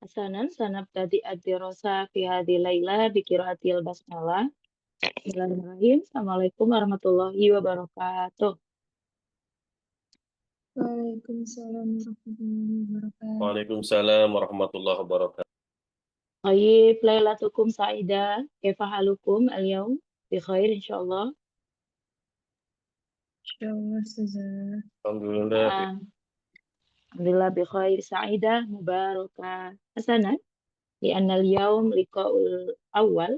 حسنا سنبتدئ الدراسة في هذه الليلة بقراءة البسملة. بسم الله الرحمن الرحيم. Assalamualaikum warahmatullahi wabarakatuh. Waalaikumsalam warahmatullahi wabarakatuh. Waalaikumsalam warahmatullahi wabarakatuh. طيب ليلتكم سعيدة. كيف حالكم اليوم؟ بخير إن شاء الله. Insyaallah Ustazah. Alhamdulillah. الحمد لله بخير سعيدة مباركة حسنا لأن اليوم لقاء الأول.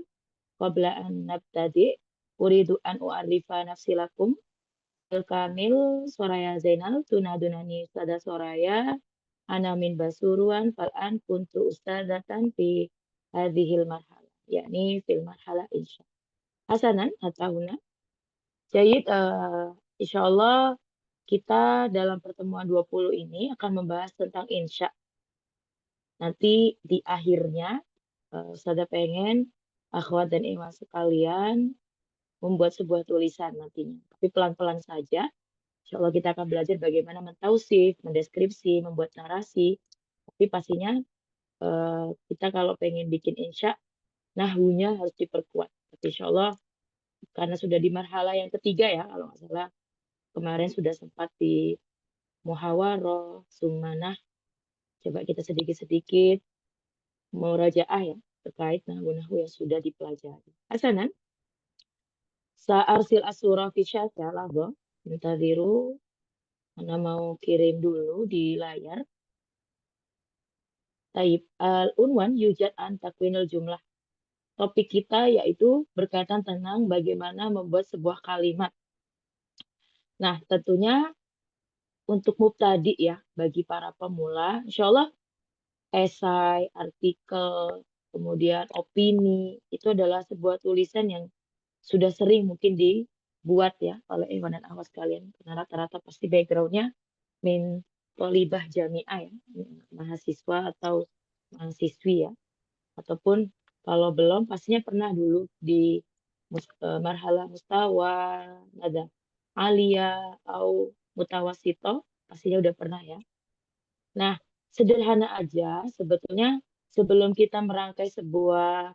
قبل أن نبتدئ أريد أن أعرف نفسي لكم. الكامل Soraya Zainal tunadunani Ustazah Soraya. Ana min Basuruan fal'an kuntu ustadzatan fi hadhil marhalah, yakni fil marhalah insya. Hasanan hatahuna. Jayid, insyaallah kita dalam pertemuan 20 ini akan membahas tentang insya. Nanti di akhirnya Ustazah pengen akhwat dan ikhwan sekalian membuat sebuah tulisan nantinya. Tapi pelan-pelan saja. Insyaallah kita akan belajar bagaimana mentausif, mendeskripsi, membuat narasi. Tapi pastinya kita kalau pengen bikin insya, nahwunya harus diperkuat. Tapi insyaallah karena sudah di marhalah yang ketiga ya, kalau nggak salah kemarin sudah sempat di muhawarah, sumanah. Coba kita sedikit-sedikit murajaah ya terkait nahwu-nahwu yang sudah dipelajari. Hasanan, sa'arsil asura fi syasha lahdo, mintadiru, Anda mau kirim dulu di layar. Taib al-unwan yujad an takwinul jumlah. Topik kita yaitu berkaitan tentang bagaimana membuat sebuah kalimat. Nah, tentunya untuk mubtadi ya, bagi para pemula, insyaallah esai, artikel, kemudian opini, itu adalah sebuah tulisan yang sudah sering mungkin dibuat ya oleh ikhwan dan akhwat sekalian. Karena rata-rata pasti background-nya min tolibah jami'ah ya, mahasiswa atau mahasiswi ya. Ataupun kalau belum pastinya pernah dulu di marhalah mustawa, ada alia atau mutawasito, pastinya udah pernah ya. Nah, sederhana aja sebetulnya sebelum kita merangkai sebuah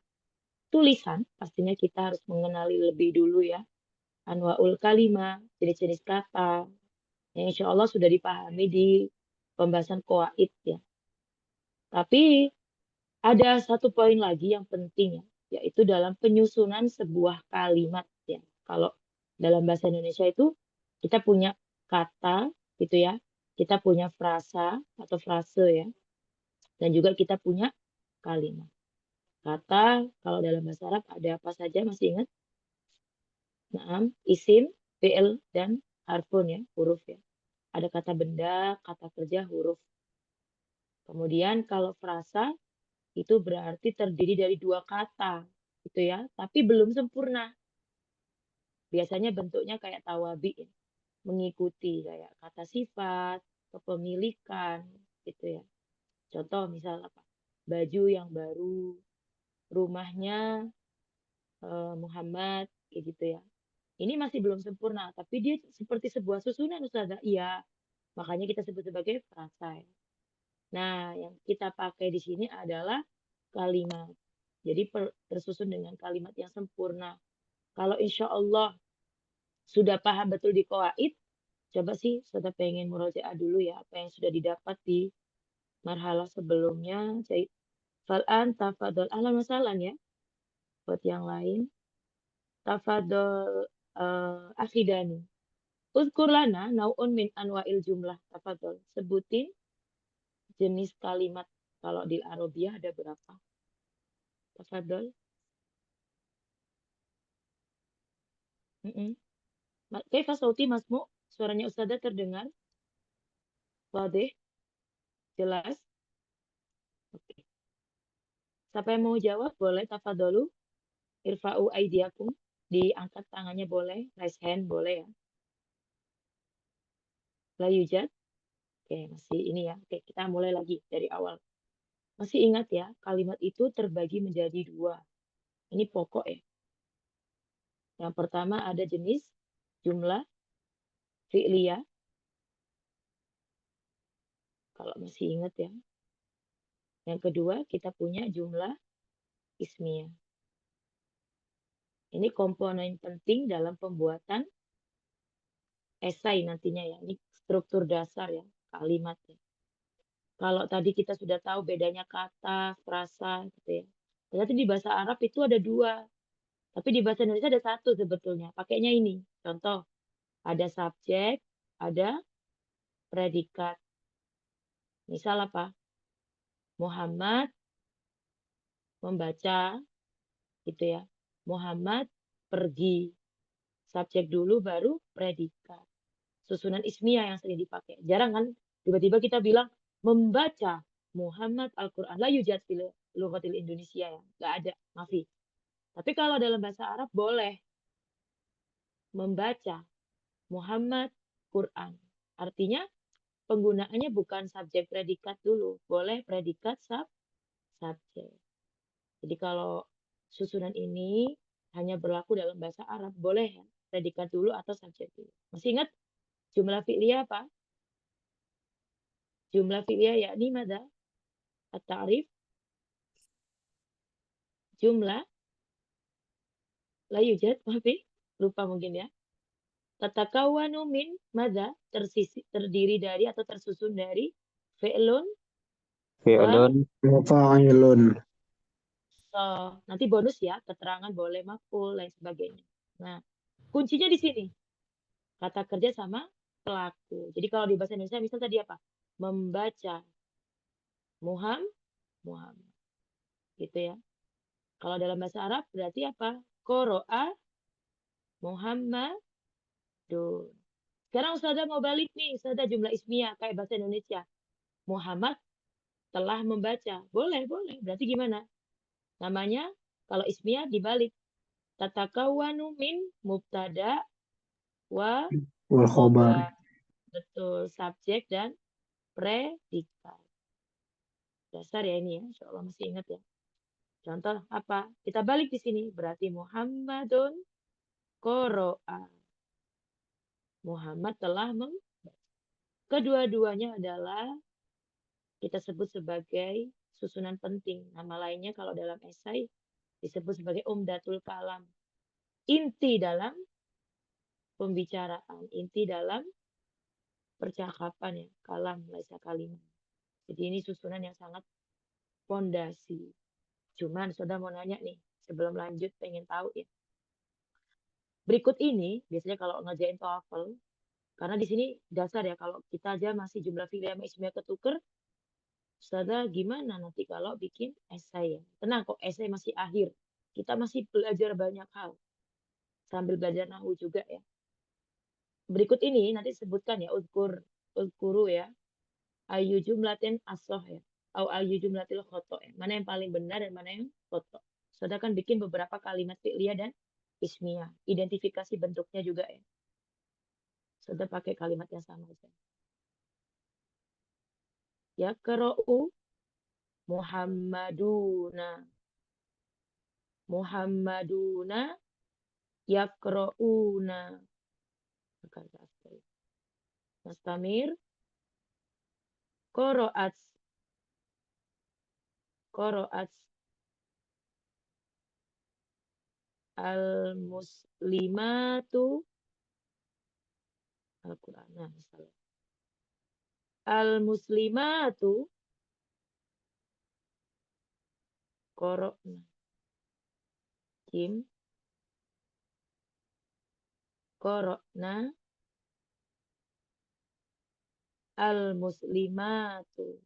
tulisan, pastinya kita harus mengenali lebih dulu ya anwaul kalimah, jenis-jenis kata, yang insya Allah sudah dipahami di pembahasan qawaid ya. Tapi ada satu poin lagi yang penting ya, yaitu dalam penyusunan sebuah kalimat ya. Kalau dalam bahasa Indonesia itu kita punya kata gitu ya, kita punya frasa atau frase ya, dan juga kita punya kalimat. Kata kalau dalam bahasa Arab ada apa saja, masih ingat? Naam, isim, fi'il, dan harfun ya, huruf ya. Ada kata benda, kata kerja, huruf. Kemudian kalau frasa itu berarti terdiri dari dua kata, gitu ya, tapi belum sempurna. Biasanya bentuknya kayak tawabi, ya, mengikuti kayak kata sifat, kepemilikan, gitu ya. Contoh misal apa? Baju yang baru, rumahnya Muhammad, kayak gitu ya. Ini masih belum sempurna, tapi dia seperti sebuah susunan Ustazah. Iya, makanya kita sebut sebagai frasa. Ya. Nah, yang kita pakai di sini adalah kalimat. Jadi tersusun dengan kalimat yang sempurna. Kalau insya Allah sudah paham betul di qawaid, coba sih saya pengen murojaah dulu ya apa yang sudah didapat di marhalah sebelumnya. Fal'an tafadol ahlan wasalan ya buat yang lain. Tafadol akhidani. Uzkur lana nau'un min anwa'il jumlah. Tafadol. Sebutin jenis kalimat. Kalau di Arabiyah ada berapa? Tafadol. Kaifa sauti masmu? Suaranya Ustazah terdengar? Wadih? Jelas? Oke. Siapa yang mau jawab? Boleh tafadolu. Irfa'u aidiakum. Diangkat tangannya boleh. Raise hand boleh ya. La yujad. Oke, masih ini ya. Oke, kita mulai lagi dari awal. Masih ingat ya, kalimat itu terbagi menjadi dua. Ini pokok ya. Yang pertama ada jenis jumlah fi'liyah. Kalau masih ingat ya. Yang kedua, kita punya jumlah ismiyah. Ini komponen penting dalam pembuatan esai nantinya ya. Ini struktur dasar ya, kalimatnya. Kalau tadi kita sudah tahu bedanya kata, frasa, gitu ya. Ternyata di bahasa Arab itu ada dua. Tapi di bahasa Indonesia ada satu sebetulnya. Pakainya ini. Contoh, ada subjek, ada predikat. Misal apa? Muhammad membaca, gitu ya. Muhammad pergi. Subjek dulu baru predikat. Susunan ismiyah yang sering dipakai. Jarang kan tiba-tiba kita bilang membaca Muhammad Al-Quran. La yujad fil lughatil Indonesia ya. Nggak ada, maafi. Tapi kalau dalam bahasa Arab boleh membaca Muhammad Quran. Artinya penggunaannya bukan subjek predikat dulu. Boleh predikat subjek. Jadi kalau susunan ini hanya berlaku dalam bahasa Arab, boleh ya, predikat dulu atau subjek dulu. Masih ingat jumlah fi'liyah apa? Jumlah fi'liyah yakni mada? At-ta'rif, jumlah, la yujad, maafi, lupa mungkin ya. Tatakawwanu min mada? Terdiri dari atau tersusun dari fi'lun wa Fi'lun wa fa'ilun. nanti bonus ya, keterangan boleh maf'ul lain sebagainya. Nah, kuncinya di sini. Kata kerja sama pelaku. Jadi kalau di bahasa Indonesia misal tadi apa? Membaca Muhammad. Gitu ya. Kalau dalam bahasa Arab berarti apa? Qoro'a Muhammadun. Sekarang Ustazah mau balik nih, Ustazah jumlah ismiyah kayak bahasa Indonesia. Muhammad telah membaca. Boleh, boleh. Berarti gimana? Namanya kalau ismiyah dibalik. Tatakawwanu min mubtada wa Wal khobar. khobar. Betul, subjek dan predikat. Dasar ya ini ya, insya Allah masih ingat ya. Contoh apa? Kita balik di sini. Berarti Muhammadun qoro'a. Muhammad telah membaca. Kedua-duanya adalah kita sebut sebagai susunan penting. Nama lainnya kalau dalam esai disebut sebagai umdatul kalam. Inti dalam pembicaraan, inti dalam percakapan ya, kalam, laisa kalimat. Jadi ini susunan yang sangat fondasi. Cuman saudara mau nanya nih, sebelum lanjut pengen tahu ya. Berikut ini biasanya kalau ngerjain TOEFL, karena di sini dasar ya kalau kita aja masih jumlah fi'il sama ismiyah ketuker, saudara gimana nanti kalau bikin esai ya? Tenang kok, esai masih akhir. Kita masih belajar banyak hal sambil belajar nahwu juga ya. Berikut ini nanti sebutkan ya uzkuru ya. Ayu jumlatin asoh ya. Au ayu jumlatil khoto ya. Mana yang paling benar dan mana yang khoto. Saudara kan bikin beberapa kalimat fi'liyah dan ismiyah. Identifikasi bentuknya juga ya. Saudara pakai kalimat yang sama aja. Ya, qra'u Muhammaduna. Muhammaduna yaqra'una. Nastamir. Qoro'at al-muslimatu Al-Quran. Nah, misalnya. Al-muslimatu qoro'na. Jim. Qoro'na al-muslimatu.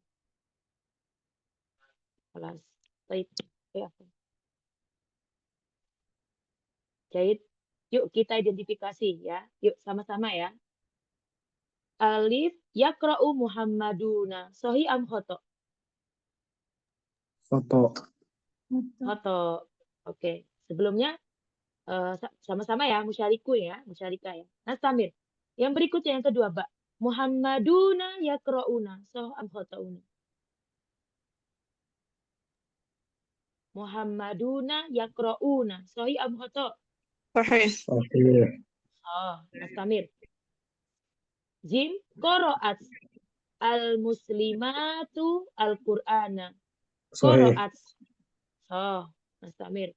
Kelas. Baik. Jahit. Yuk kita identifikasi ya. Yuk sama-sama ya. Alif yaqra'u Muhammaduna. Sahih am khoto? Foto. Khoto. Oke. Sebelumnya sama-sama ya, musyariku ya, musyarika ya. Nah, Samir. Yang berikutnya yang kedua, Mbak. Muhammaduna yaqra'una. Sahih am khotouna? Muhammaduna yaqra'una. Sahih am khoto? Sahih. Oke. Oh, Mas Samir. Jim, qoro'at al-muslimatu al-Qur'ana. Sahih. Qaraat. So, Mas Tamir.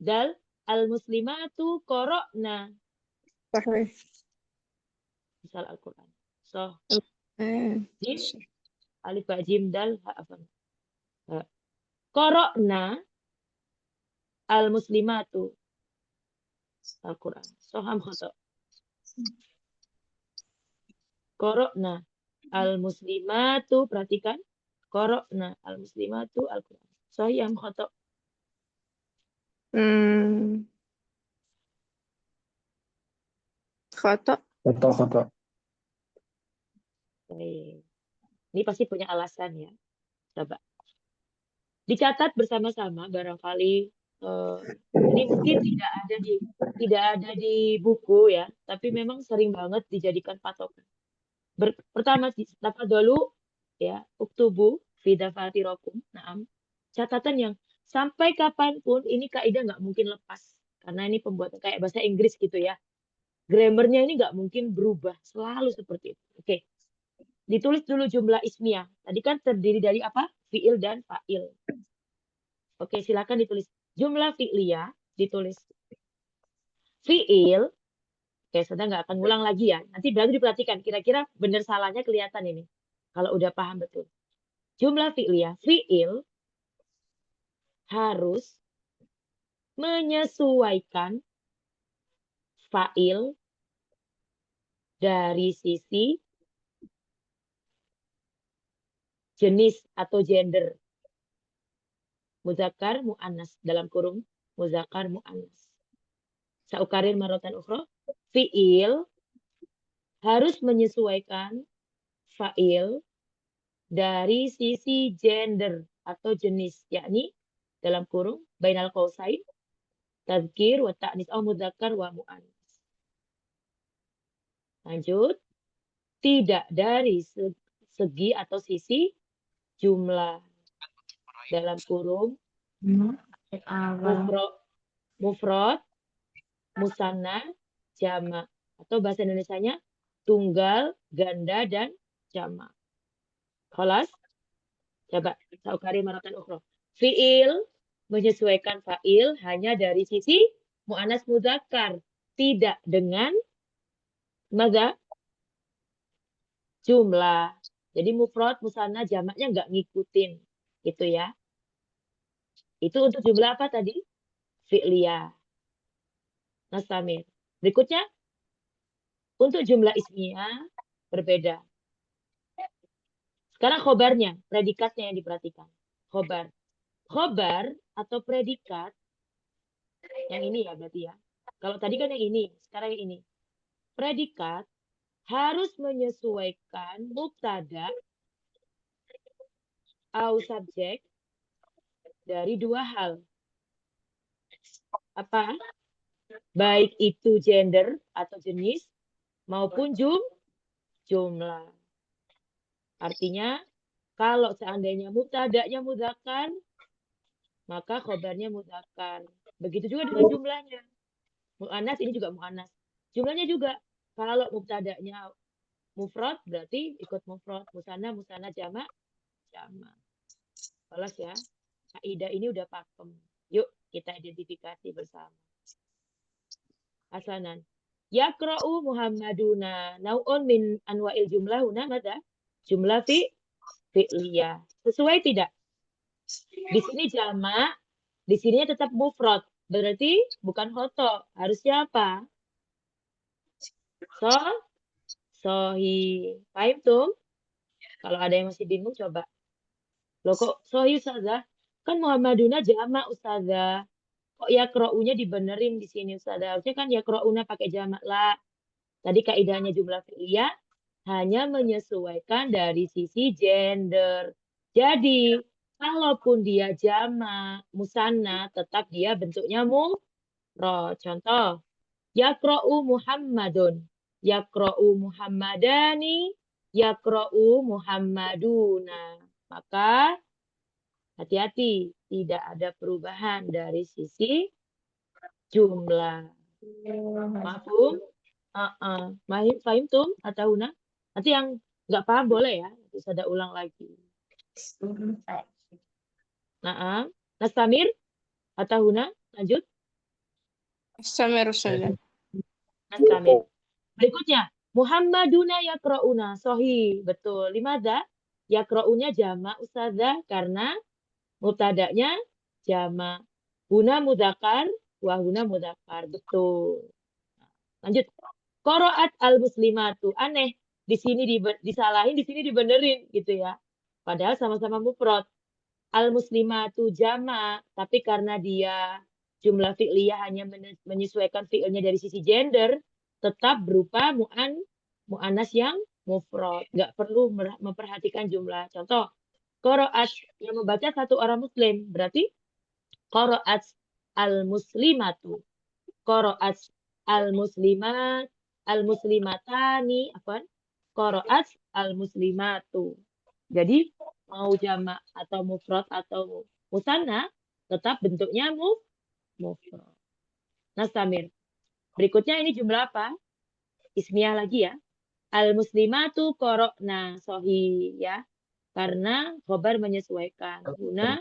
Dal, al-muslimatu qara'na. Sahih. Misal Al-Quran. So, Eh, jim, alif ba jim dal ha apa? Qara'na al-muslimatu Al-Quran. Soham khoto. Qara'na al-muslimatu, perhatikan. Qara'na al-muslimatu Al-Quran. Soham khoto. Khata. Kata-kata. Ini pasti punya alasan ya. Coba dicatat bersama-sama barangkali ini mungkin tidak ada di buku ya, tapi memang sering banget dijadikan patokan. Pertama tafadholu ya, uktubu fi dafatirakum. Naam. Catatan yang sampai kapanpun ini kaidah nggak mungkin lepas karena ini pembuatan kayak bahasa Inggris gitu ya. Grammarnya ini nggak mungkin berubah, selalu seperti itu. Oke. Ditulis dulu jumlah ismiyah. Tadi kan terdiri dari apa? Fi'il dan fa'il. Oke, silakan ditulis. Jumlah fi'liyah ditulis. Fi'il. Oke, sudah nggak akan ngulang lagi ya. Nanti baru diperhatikan. Kira-kira benar salahnya kelihatan ini. Kalau udah paham betul. Jumlah fi'liyah. Fi'il harus menyesuaikan fa'il dari sisi jenis atau gender. Muzakkar, mu'annas. Dalam kurung muzakkar, mu'annas. Saukarir maratan ukhra. Fi'il harus menyesuaikan fa'il dari sisi gender atau jenis, yakni dalam kurung bainal qausain tadzkir wa ta'nis au mudzakkar wa mu'annas. Lanjut, tidak dari segi atau sisi jumlah, dalam kurung mufrad, musanna, jamak, atau bahasa Indonesianya tunggal, ganda, dan jamak. Khalas? Coba saukari maratan ukhra. Fi'il menyesuaikan fa'il hanya dari sisi mu'annas mudzakkar, tidak dengan madza jumlah. Jadi mufrad, musanna, jamaknya nggak ngikutin, gitu ya. Itu untuk jumlah apa tadi? Fi'liyah. Mas Tamir. Berikutnya untuk jumlah ismiyah berbeda. Sekarang khobarnya, predikatnya yang diperhatikan. Khobar. Khobar atau predikat, yang ini ya berarti ya. Kalau tadi kan yang ini, sekarang yang ini. Predikat harus menyesuaikan mubtada atau subjek dari dua hal. Apa? Baik itu gender atau jenis maupun jumlah. Artinya kalau seandainya mubtada'nya mudzakkar, maka khobarnya mudzakkar. Begitu juga dengan jumlahnya. Mu'annas ini juga mu'annas. Jumlahnya juga. Kalau mubtada'nya mufrad berarti ikut mufrad. Musanna, jamak, jamak. Balas ya. Kaidah ini udah pakem. Yuk kita identifikasi bersama. Hasanan. Yaqra'u Muhammaduna nau'un min anwa'il jumlah huna mada? Jumlah fi'liyah. Sesuai tidak? Di sini jamak, di sininya tetap mufrad. Berarti bukan khoto. Harusnya apa? Sohi. Paham tuh? Kalau ada yang masih bingung coba. Loh kok sohi Ustazah? Kan Muhammaduna jamak Ustazah. Kok yaqra'unya dibenerin di sini Ustazah? Harusnya kan yaqra'una pakai jamak lah. Tadi kaidahnya jumlah fi'liyah hanya menyesuaikan dari sisi gender. Jadi, kalaupun dia jamak, musanna, tetap dia bentuknya mufrad. Contoh, yaqra'u Muhammadun, yaqra'u Muhammadani, yaqra'u Muhammaduna. Maka hati-hati, tidak ada perubahan dari sisi jumlah. Mafhum? Fahim tuh atau Una? Nanti yang nggak paham boleh ya, nanti saya ulang lagi. Naam. Nastamir atau Huna? Lanjut. استمر أستاذة. Nastamir. Berikutnya, Muhammaduna yaqra'una. Sahih, betul. Limada? Yaqra'unya jamak ustazah karena mubtada'nya jamak. Huna mudzakkar wa huna mudzakkar. Betul. Lanjut. Qira'at al-muslimatu. Aneh. Di sini disalahin, di sini dibenerin gitu ya. Padahal sama-sama mufrad. Al-muslimatu jamak, tapi karena dia jumlah fi'liyah hanya menyesuaikan fi'ilnya dari sisi gender, tetap berupa mu'annas yang mufrad. Nggak perlu memperhatikan jumlah. Contoh, qira'at yang membaca satu orang muslim, berarti qira'at al-muslimatu. Qira'at al-muslimatani, apa? Qira'at al-muslimatu. Jadi mau jamak atau mufrad atau musanna tetap bentuknya mufrad. Nastamir. Berikutnya ini jumlah apa? Ismiyah lagi ya. Al-muslimatu qara'na sahih ya. Karena khobar menyesuaikan. Guna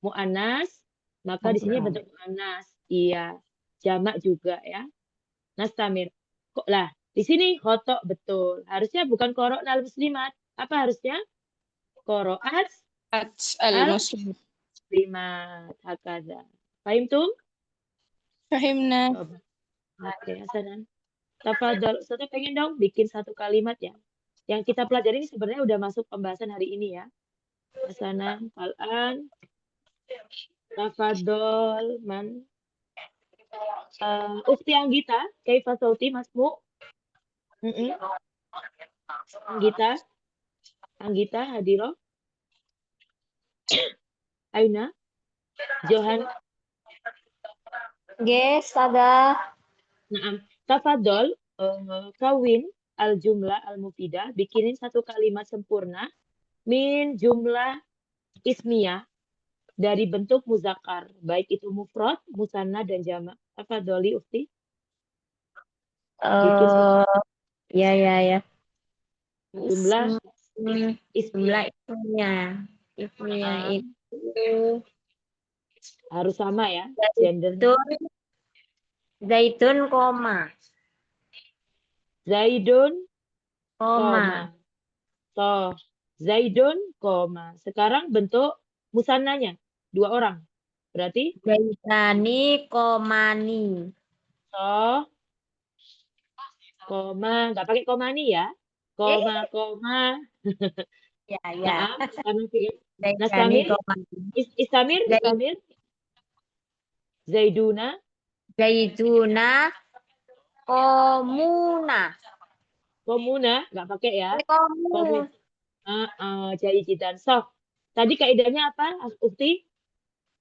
mu'annas, maka di sini bentuk mu'annas. Iya. Jamak juga ya. Nastamir. Kok lah, di sini khotok betul. Harusnya bukan qara'na al-muslimat. Apa harusnya? Qara'at المسلم. muslimat. Hakada. Fahimtum? فهمنا. Coba. Oke, Hasanan. Tafadhol. Ustazah pengen dong bikin satu kalimat ya. Yang kita pelajari ini sebenarnya udah masuk pembahasan hari ini ya. Hasanan, Fal'an, Tafadhol, Man. Ukti Anggita, Kaifa Sauti, Masmu. Anggita, Hadiro. Aina. Johan. Yes, ada. Naam. Tafadhol, kawin al-jumlah al-mufidah, bikinin satu kalimat sempurna min jumlah ismiyah dari bentuk muzakkar, baik itu mufrad, musanna dan jamak. Tafadholi Ukti. Bikin Ya. jumlah Jumlah ismiyah. ismnya Naam. itu Harus sama ya, gendernya. zaitun, koma. Zaidun, Koma. koma. So, Zaidun, koma. Sekarang bentuk musannanya, dua orang. Berarti, Zaitani, komani. so, koma. Nggak pakai komani ya. Koma. Ya. Naam. Zaitani, Nastamir. komani. Istamir. Zaiduna. Zaituna, komuna. Komuna, nggak pakai ya. Komu. Jayidan. So, tadi kaidahnya apa, Ukti?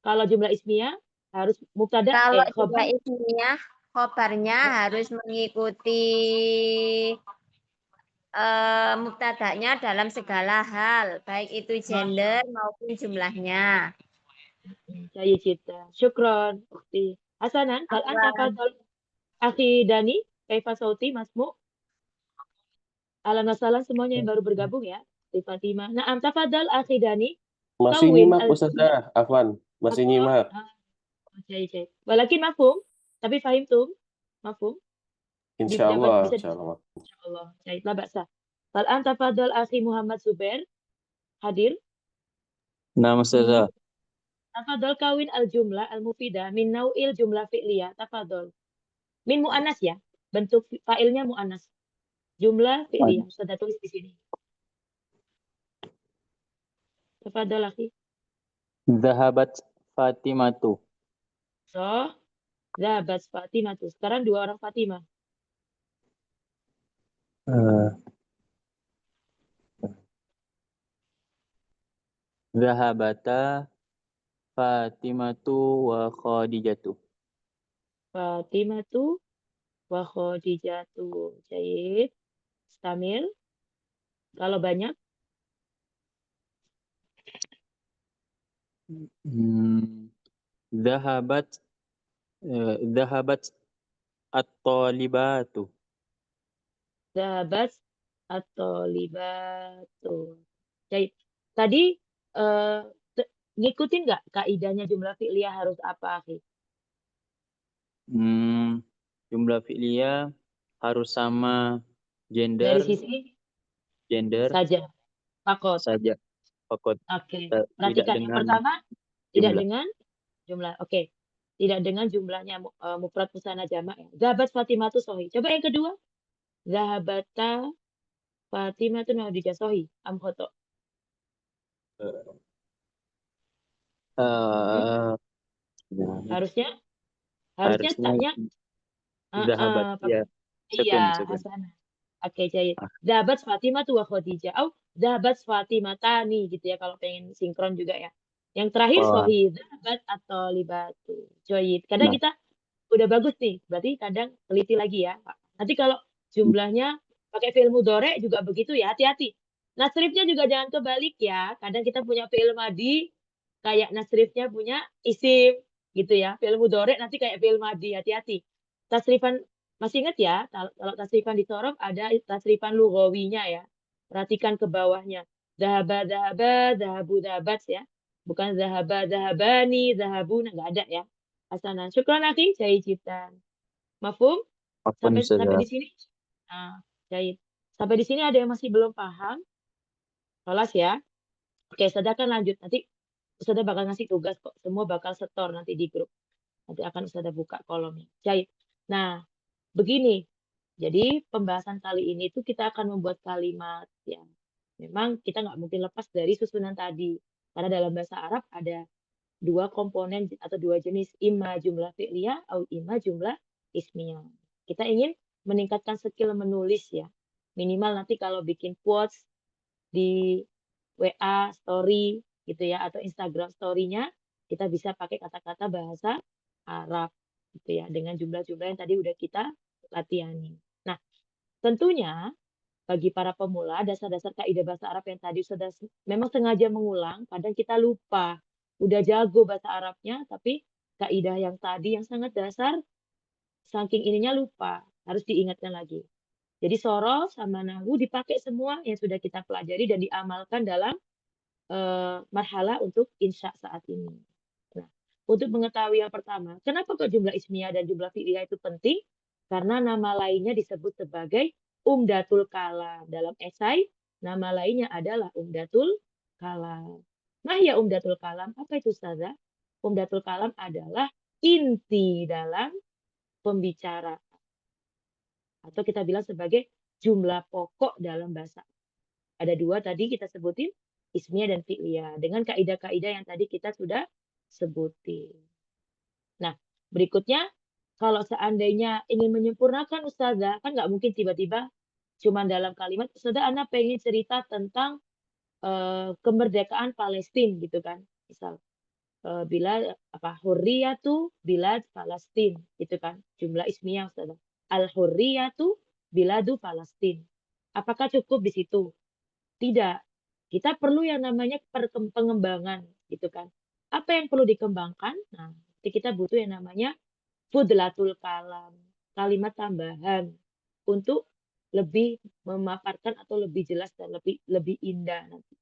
Kalau jumlah ismiyah harus mubtada, Kalau khobar. juga ismiyah, khobarnya harus mengikuti mubtada'nya dalam segala hal, baik itu gender maupun jumlahnya. Jayidan. Syukron, Ukti. Hasanan, Fal'an tafadhol. Akhi Dani, Kaifa Sauti, Masmu. Ahlan wa sahlan semuanya yang baru bergabung ya. Di Fatimah. Naam, tafadhol, Akhi Dani. Masih Kawin nyimak Ustazah, Afwan. Masih nyimak. Jai. Walakin mafhum, tapi fahimtum? Mafhum? Insya Allah. Insyaallah. Jai, la ba'sa. Fal'an tafadhol Akhi Muhammad Zubair. Hadir. Nah, Ustazah. Tafadhol kawin al-jumlah al-mufidah min nau'il jumlah fi'liyah. Tafadhol. Min mu'annas ya. Bentuk fa'ilnya mu'annas. Jumlah fi'liyah. Sudah tulis di sini. Tafadhol Akhi. Zahabat Fatimatu. So, zahabat Fatimah tuh. Sekarang dua orang Fatimah. Zahabata Fatimatu wa Khadijatu. Fatimatu wa Khadijatu. Jahit. Stamil. Kalau banyak. Zahabat at-talibatu. Zahabat atau libatu. Jahit. Tadi ngikutin nggak kaidahnya jumlah fi'liyah harus apa, akhi? Jumlah fi'liyah harus sama Dari gender sisi gender saja, fakot. saja. Fakot. Oke, Tidak perhatikan yang dengan pertama tidak jumlah. dengan jumlah. Oke, tidak dengan jumlahnya mufrad musanna jamak ya. Zahabat Fatimatu sohi. Coba yang kedua, zahabata Fatimatu Naudija sohi. Am khoto. Eh, Harusnya harusnya taknya zahabat apa? ya. Iya, Sukun. hasanah. Oke, jahit. Ah, Zahabat Fatimatu wa Khadijah. Oh, zahabat Fatimatani gitu ya kalau pengen sinkron juga ya. Yang terakhir oh, sohi zahabat atau libatu. Jahit. Kadang nah, kita udah bagus nih, berarti kadang teliti lagi ya. Nanti kalau jumlahnya pakai fi'il mudhari juga begitu ya, hati-hati. Nasrifnya juga jangan kebalik ya. Kadang kita punya fi'il madi kayak nasrifnya punya isim gitu ya. Fi'il mudhari nanti kayak fi'il madi, hati-hati. Tasrifan masih ingat ya, kalau tasrifan di sorof ada tasrifan lughawinya ya. Perhatikan ke bawahnya. Zahaba, zahaba, zahabu, zahabat ya. Bukan zahaba, zahabani, zahabuna, nggak ada ya. Hasanah. Syukran akhi, jahit jitan. Mafhum? apapun Sampai saja. di sini? Nah, jahit. Sampai di sini ada yang masih belum paham? Kelas ya. Oke, Ustazah kan lanjut. Nanti Ustazah bakal ngasih tugas kok. Semua bakal setor nanti di grup. Nanti akan Ustazah buka kolomnya. Jahit. Nah, begini. Jadi pembahasan kali ini tuh kita akan membuat kalimat yang memang kita nggak mungkin lepas dari susunan tadi. Karena dalam bahasa Arab ada dua komponen atau dua jenis, imma jumlah fi'liyah atau imma jumlah ismiyah. Kita ingin meningkatkan skill menulis ya. Minimal nanti kalau bikin quotes di WA story gitu ya atau Instagram story-nya kita bisa pakai kata-kata bahasa Arab gitu ya dengan jumlah-jumlah yang tadi udah kita latihani. Nah, tentunya bagi para pemula dasar-dasar kaidah bahasa Arab yang tadi sudah memang sengaja mengulang, kadang kita lupa. Udah jago bahasa Arabnya tapi kaidah yang tadi yang sangat dasar saking ininya lupa, harus diingatkan lagi. Jadi sorof sama nahwu dipakai semua yang sudah kita pelajari dan diamalkan dalam marhalah untuk insya saat ini. Nah, untuk mengetahui yang pertama, kenapa kok jumlah ismiyah dan jumlah fi'liyah itu penting? Karena nama lainnya disebut sebagai umdatul kalam. Dalam esai, nama lainnya adalah umdatul kalam. Nah, ya umdatul kalam, apa itu Ustazah? Umdatul kalam adalah inti dalam pembicaraan. Atau kita bilang sebagai jumlah pokok dalam bahasa. Ada dua tadi kita sebutin, ismiyah dan fi'liyah. Dengan kaidah-kaidah yang tadi kita sudah sebutin. Nah, berikutnya, kalau seandainya ingin menyempurnakan Ustazah, kan nggak mungkin tiba-tiba cuma dalam kalimat, Ustazah, Ana pengen cerita tentang kemerdekaan Palestina gitu kan. Misal, bila apa hurriyatu bilad Palestina gitu kan. Jumlah ismiyah Ustazah. Al-hurriyatu biladu Palestina. Apakah cukup di situ? Tidak. Kita perlu yang namanya pengembangan gitu kan. Apa yang perlu dikembangkan? Nah, kita butuh yang namanya fudlatul kalam, kalimat tambahan untuk lebih memaparkan atau lebih jelas dan lebih indah nanti.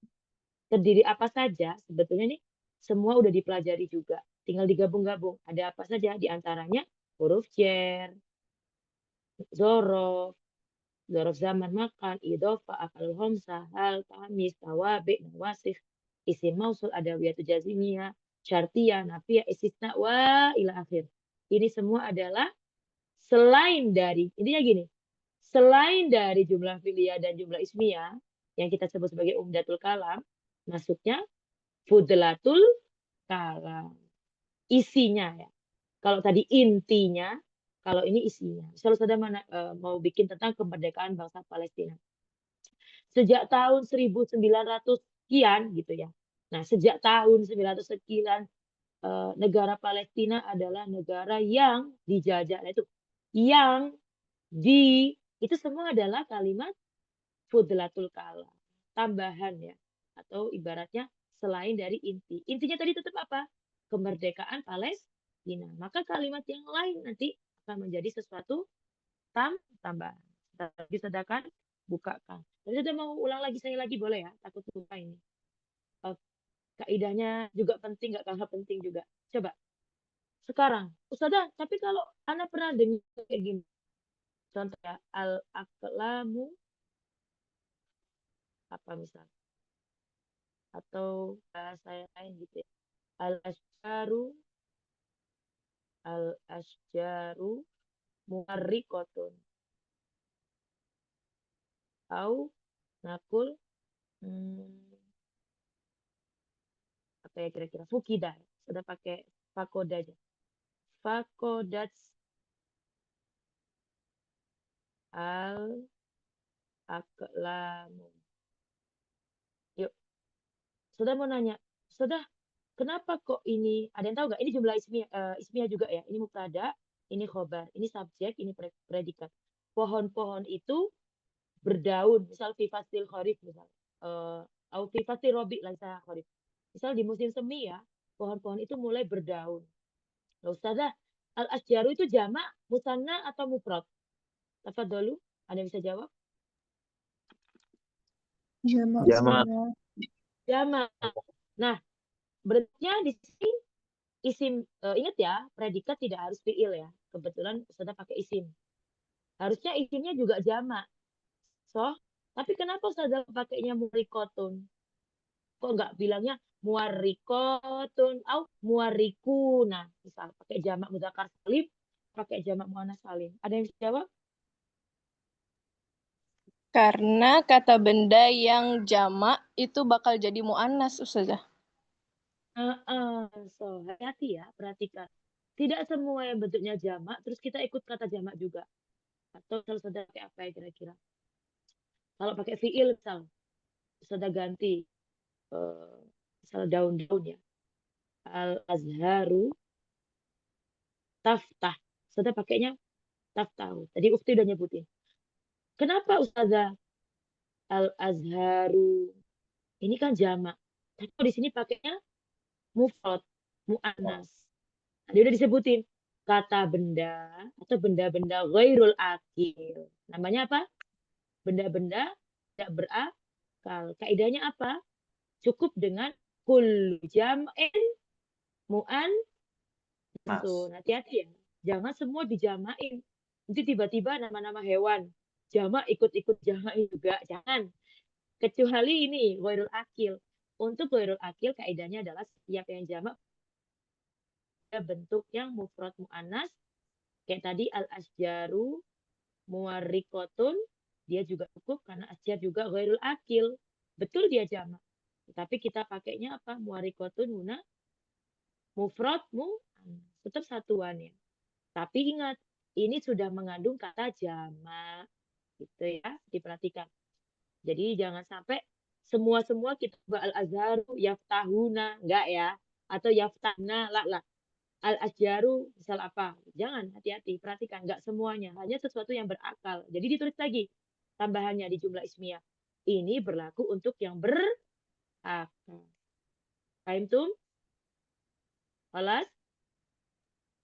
Terdiri apa saja? Sebetulnya nih semua udah dipelajari juga. Tinggal digabung-gabung. Ada apa saja? Di antaranya huruf jar, zorof, zorof zaman makan, idhofah, afal homsah, hal, tamis, tawabi, nawasif, isim mausul, adawiyatu jazimiyah, syartiyah, nafiyah, istisna, wa ila akhir. Ini semua adalah selain dari, intinya gini, selain dari jumlah fi'liyah dan jumlah ismiyah, yang kita sebut sebagai umdatul kalam, masuknya fudlatul kalam. Isinya ya. Kalau tadi intinya, kalau ini isinya. Misalnya saudara mau bikin tentang kemerdekaan bangsa Palestina. Sejak tahun 1900 sekian gitu ya. Nah, sejak tahun 1900 sekian negara Palestina adalah negara yang dijajah. Nah, itu yang itu semua adalah kalimat fudlatul kalam. Tambahan ya. Atau ibaratnya selain dari inti. Intinya tadi tetap apa? Kemerdekaan Palestina. Maka kalimat yang lain nanti akan menjadi sesuatu tambahan. Bisa kan bukakan. Tapi sudah mau ulang lagi saya lagi boleh ya? Takut lupa ini. Oke. Kaidahnya juga penting, nggak kalah penting juga. Coba. Sekarang, Ustazah, tapi kalau Ana pernah dengar kayak gini. Contoh ya, al-aqlamu, apa misal. Atau bahasa yang lain gitu ya. Al-asjaru muharrikotun. Au nakul, apa ya kira-kira? Fukida. Sudah pakai fakoda aja. Fakodat al-aqlamu. Yuk, sudah mau nanya. Sudah, kenapa kok ini? Ada yang tahu nggak? Ini jumlah ismiyah juga ya. Ini mubtada, ini khobar, ini subjek, ini predikat. Pohon-pohon itu berdaun. Misal fi fasil kharif misal. Au fi fasil robi laisa kharif. Misal di musim semi ya, pohon-pohon itu mulai berdaun. Loh, Ustazah, al-asjaru itu jamak, musanna atau mufrad? Tafadholu, ada yang bisa jawab? Jamak. Jamak. Jamak. Nah, berarti di sini isim, ingat ya, predikat tidak harus fiil ya. Kebetulan Ustazah pakai isim. Harusnya isimnya juga jamak. Tapi kenapa Ustazah pakainya muarikotun? Kok nggak bilangnya muarikotun au muarikuna? Misal pakai jamak mudzakkar salim, pakai jamak muannas salim. Ada yang bisa jawab? Karena kata benda yang jamak itu bakal jadi mu'annas, Ustazah. Hati-hati ya, perhatikan. Tidak semua yang bentuknya jamak, terus kita ikut kata jamak juga. Atau kalau sudah pakai apa ya kira-kira? Kalau pakai fiil misal, sudah ganti misal daun-daun ya. Al-azharu taftah. Sudah pakainya taftahu. Tadi Ukti udah nyebutin. Kenapa Ustazah al-azharu? Ini kan jamak. Tapi di sini pakainya mufrad, mu'annas. Tadi udah disebutin kata benda atau benda-benda ghairul akil. Namanya apa? Benda-benda tidak berakal. Kaidahnya apa? Cukup dengan kullu jam'in mu'annasun. Hati-hati ya. Jangan semua dijamain. Nanti tiba-tiba nama-nama hewan jamak ikut-ikut jamain juga. Jangan. Kecuali ini ghairul akil. Untuk ghairul akil kaidahnya adalah setiap yang jamak bentuk yang mufrad mu'annas kayak tadi al-asjaru muwarrikotun, dia juga cukup karena asjar juga ghairul akil. Betul dia jamak. Tapi kita pakainya apa? Muwarrikotun huna mufrad mu'annas. Tetap satuannya. Tapi ingat, ini sudah mengandung kata jamak. Gitu ya, diperhatikan. Jadi jangan sampai semua-semua kita al-azharu yaftahuna, enggak ya? Atau yaftahna, lah. Al-asjaru misal apa? Jangan, hati-hati, perhatikan, enggak semuanya, hanya sesuatu yang berakal. Jadi ditulis lagi tambahannya di jumlah ismiyah. Ini berlaku untuk yang berakal. Paham tuh? Alas?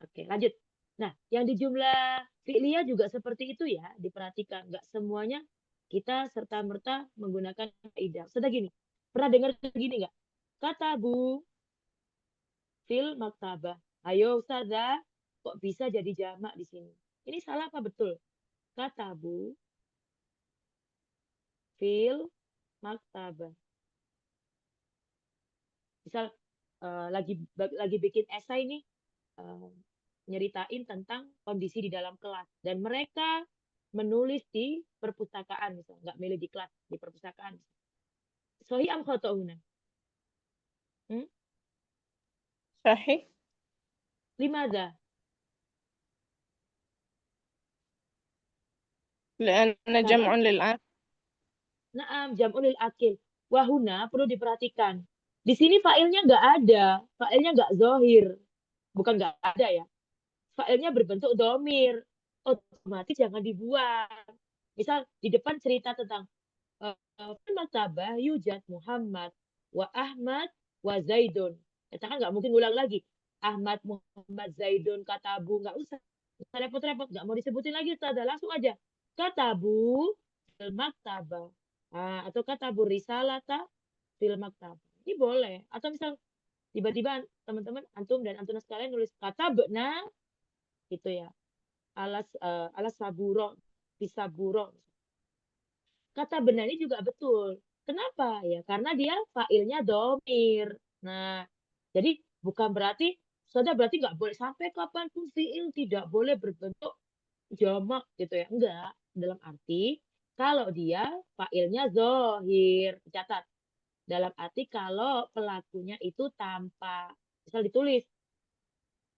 Oke, lanjut. Nah, yang di jumlah fi'liyah juga seperti itu ya, diperhatikan. Enggak semuanya kita serta-merta menggunakan kaidah. Sudah gini, pernah dengar gini enggak? Katabu fil maktabah. Ayo Ustazah, kok bisa jadi jamak di sini? Ini salah apa betul? Katabu fil maktabah. Misal lagi bikin esai nih, nyeritain tentang kondisi di dalam kelas dan mereka menulis di perpustakaan misal, nggak milih di kelas, di perpustakaan. Sahih am khata'una? Sahih. Limadha? Lianna jam'un lil'akil. Naam, jam'un lil akil. Wahuna perlu diperhatikan. Di sini failnya nggak ada, failnya nggak zohir. Bukan nggak ada ya. Failnya berbentuk domir. Otomatis jangan dibuang. Misal di depan cerita tentang maktabah yujad Muhammad wa Ahmad wa Zaidun. Kita kan nggak mungkin ulang lagi. Ahmad, Muhammad, Zaidun, katabu. Nggak usah. Nggak repot-repot. Nggak mau disebutin lagi. Ustazah. Langsung aja. Katabu fil maktabah. Atau katabu risalata fil maktabah. Ini boleh. Atau misal tiba-tiba teman-teman antum dan antum sekalian nulis kata benar gitu ya. Alas saburo, bisaburo. Kata benar ini juga betul. Kenapa ya? Karena dia failnya domir. Nah, jadi bukan berarti saudara berarti nggak boleh sampai kapanpun fiil tidak boleh berbentuk jamak gitu ya. Enggak. Dalam arti kalau dia failnya zohir. Catat. Dalam arti kalau pelakunya itu tanpa misal ditulis.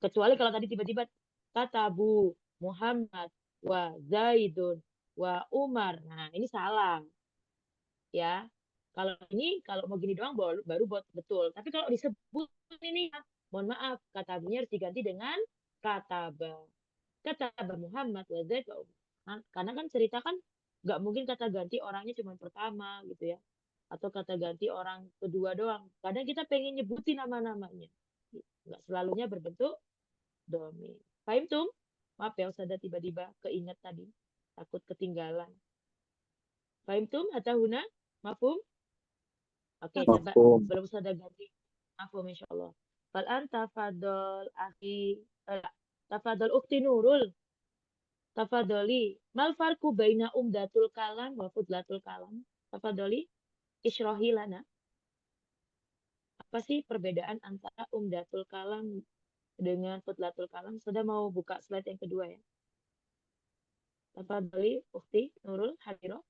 Kecuali kalau tadi tiba-tiba katabu Muhammad wa Zaidun wa Umar. Nah, ini salah ya. Kalau mau gini doang baru buat betul. Tapi kalau disebut ini mohon maaf katabunya harus diganti dengan kataba. Kataba Muhammad wa Zaid wa Umar. Nah, karena kan cerita kan nggak mungkin kata ganti orangnya cuma pertama gitu ya. Atau kata ganti orang kedua doang. Kadang kita pengen nyebutin nama-namanya. Nggak selalunya berbentuk domir. Paham tuh? Maaf ya, Ustazah tiba-tiba keinget tadi. Takut ketinggalan. Paham tuh? Atau Huna? Mafhum? Oke, coba Mafhum. belum Ustazah ganti. Mafhum insyaallah. Fal'an tafadol akhi. Tafadol ukti Nurul. Tafadoli. Mal farku baina umdatul kalam wa fudlatul kalam. Tafadoli. Isyrohi lana. Apa sih perbedaan antara umdatul kalam dengan fudlatul kalam? Sudah mau buka slide yang kedua ya. Tafadhali Ukhti Nurul Hadiro.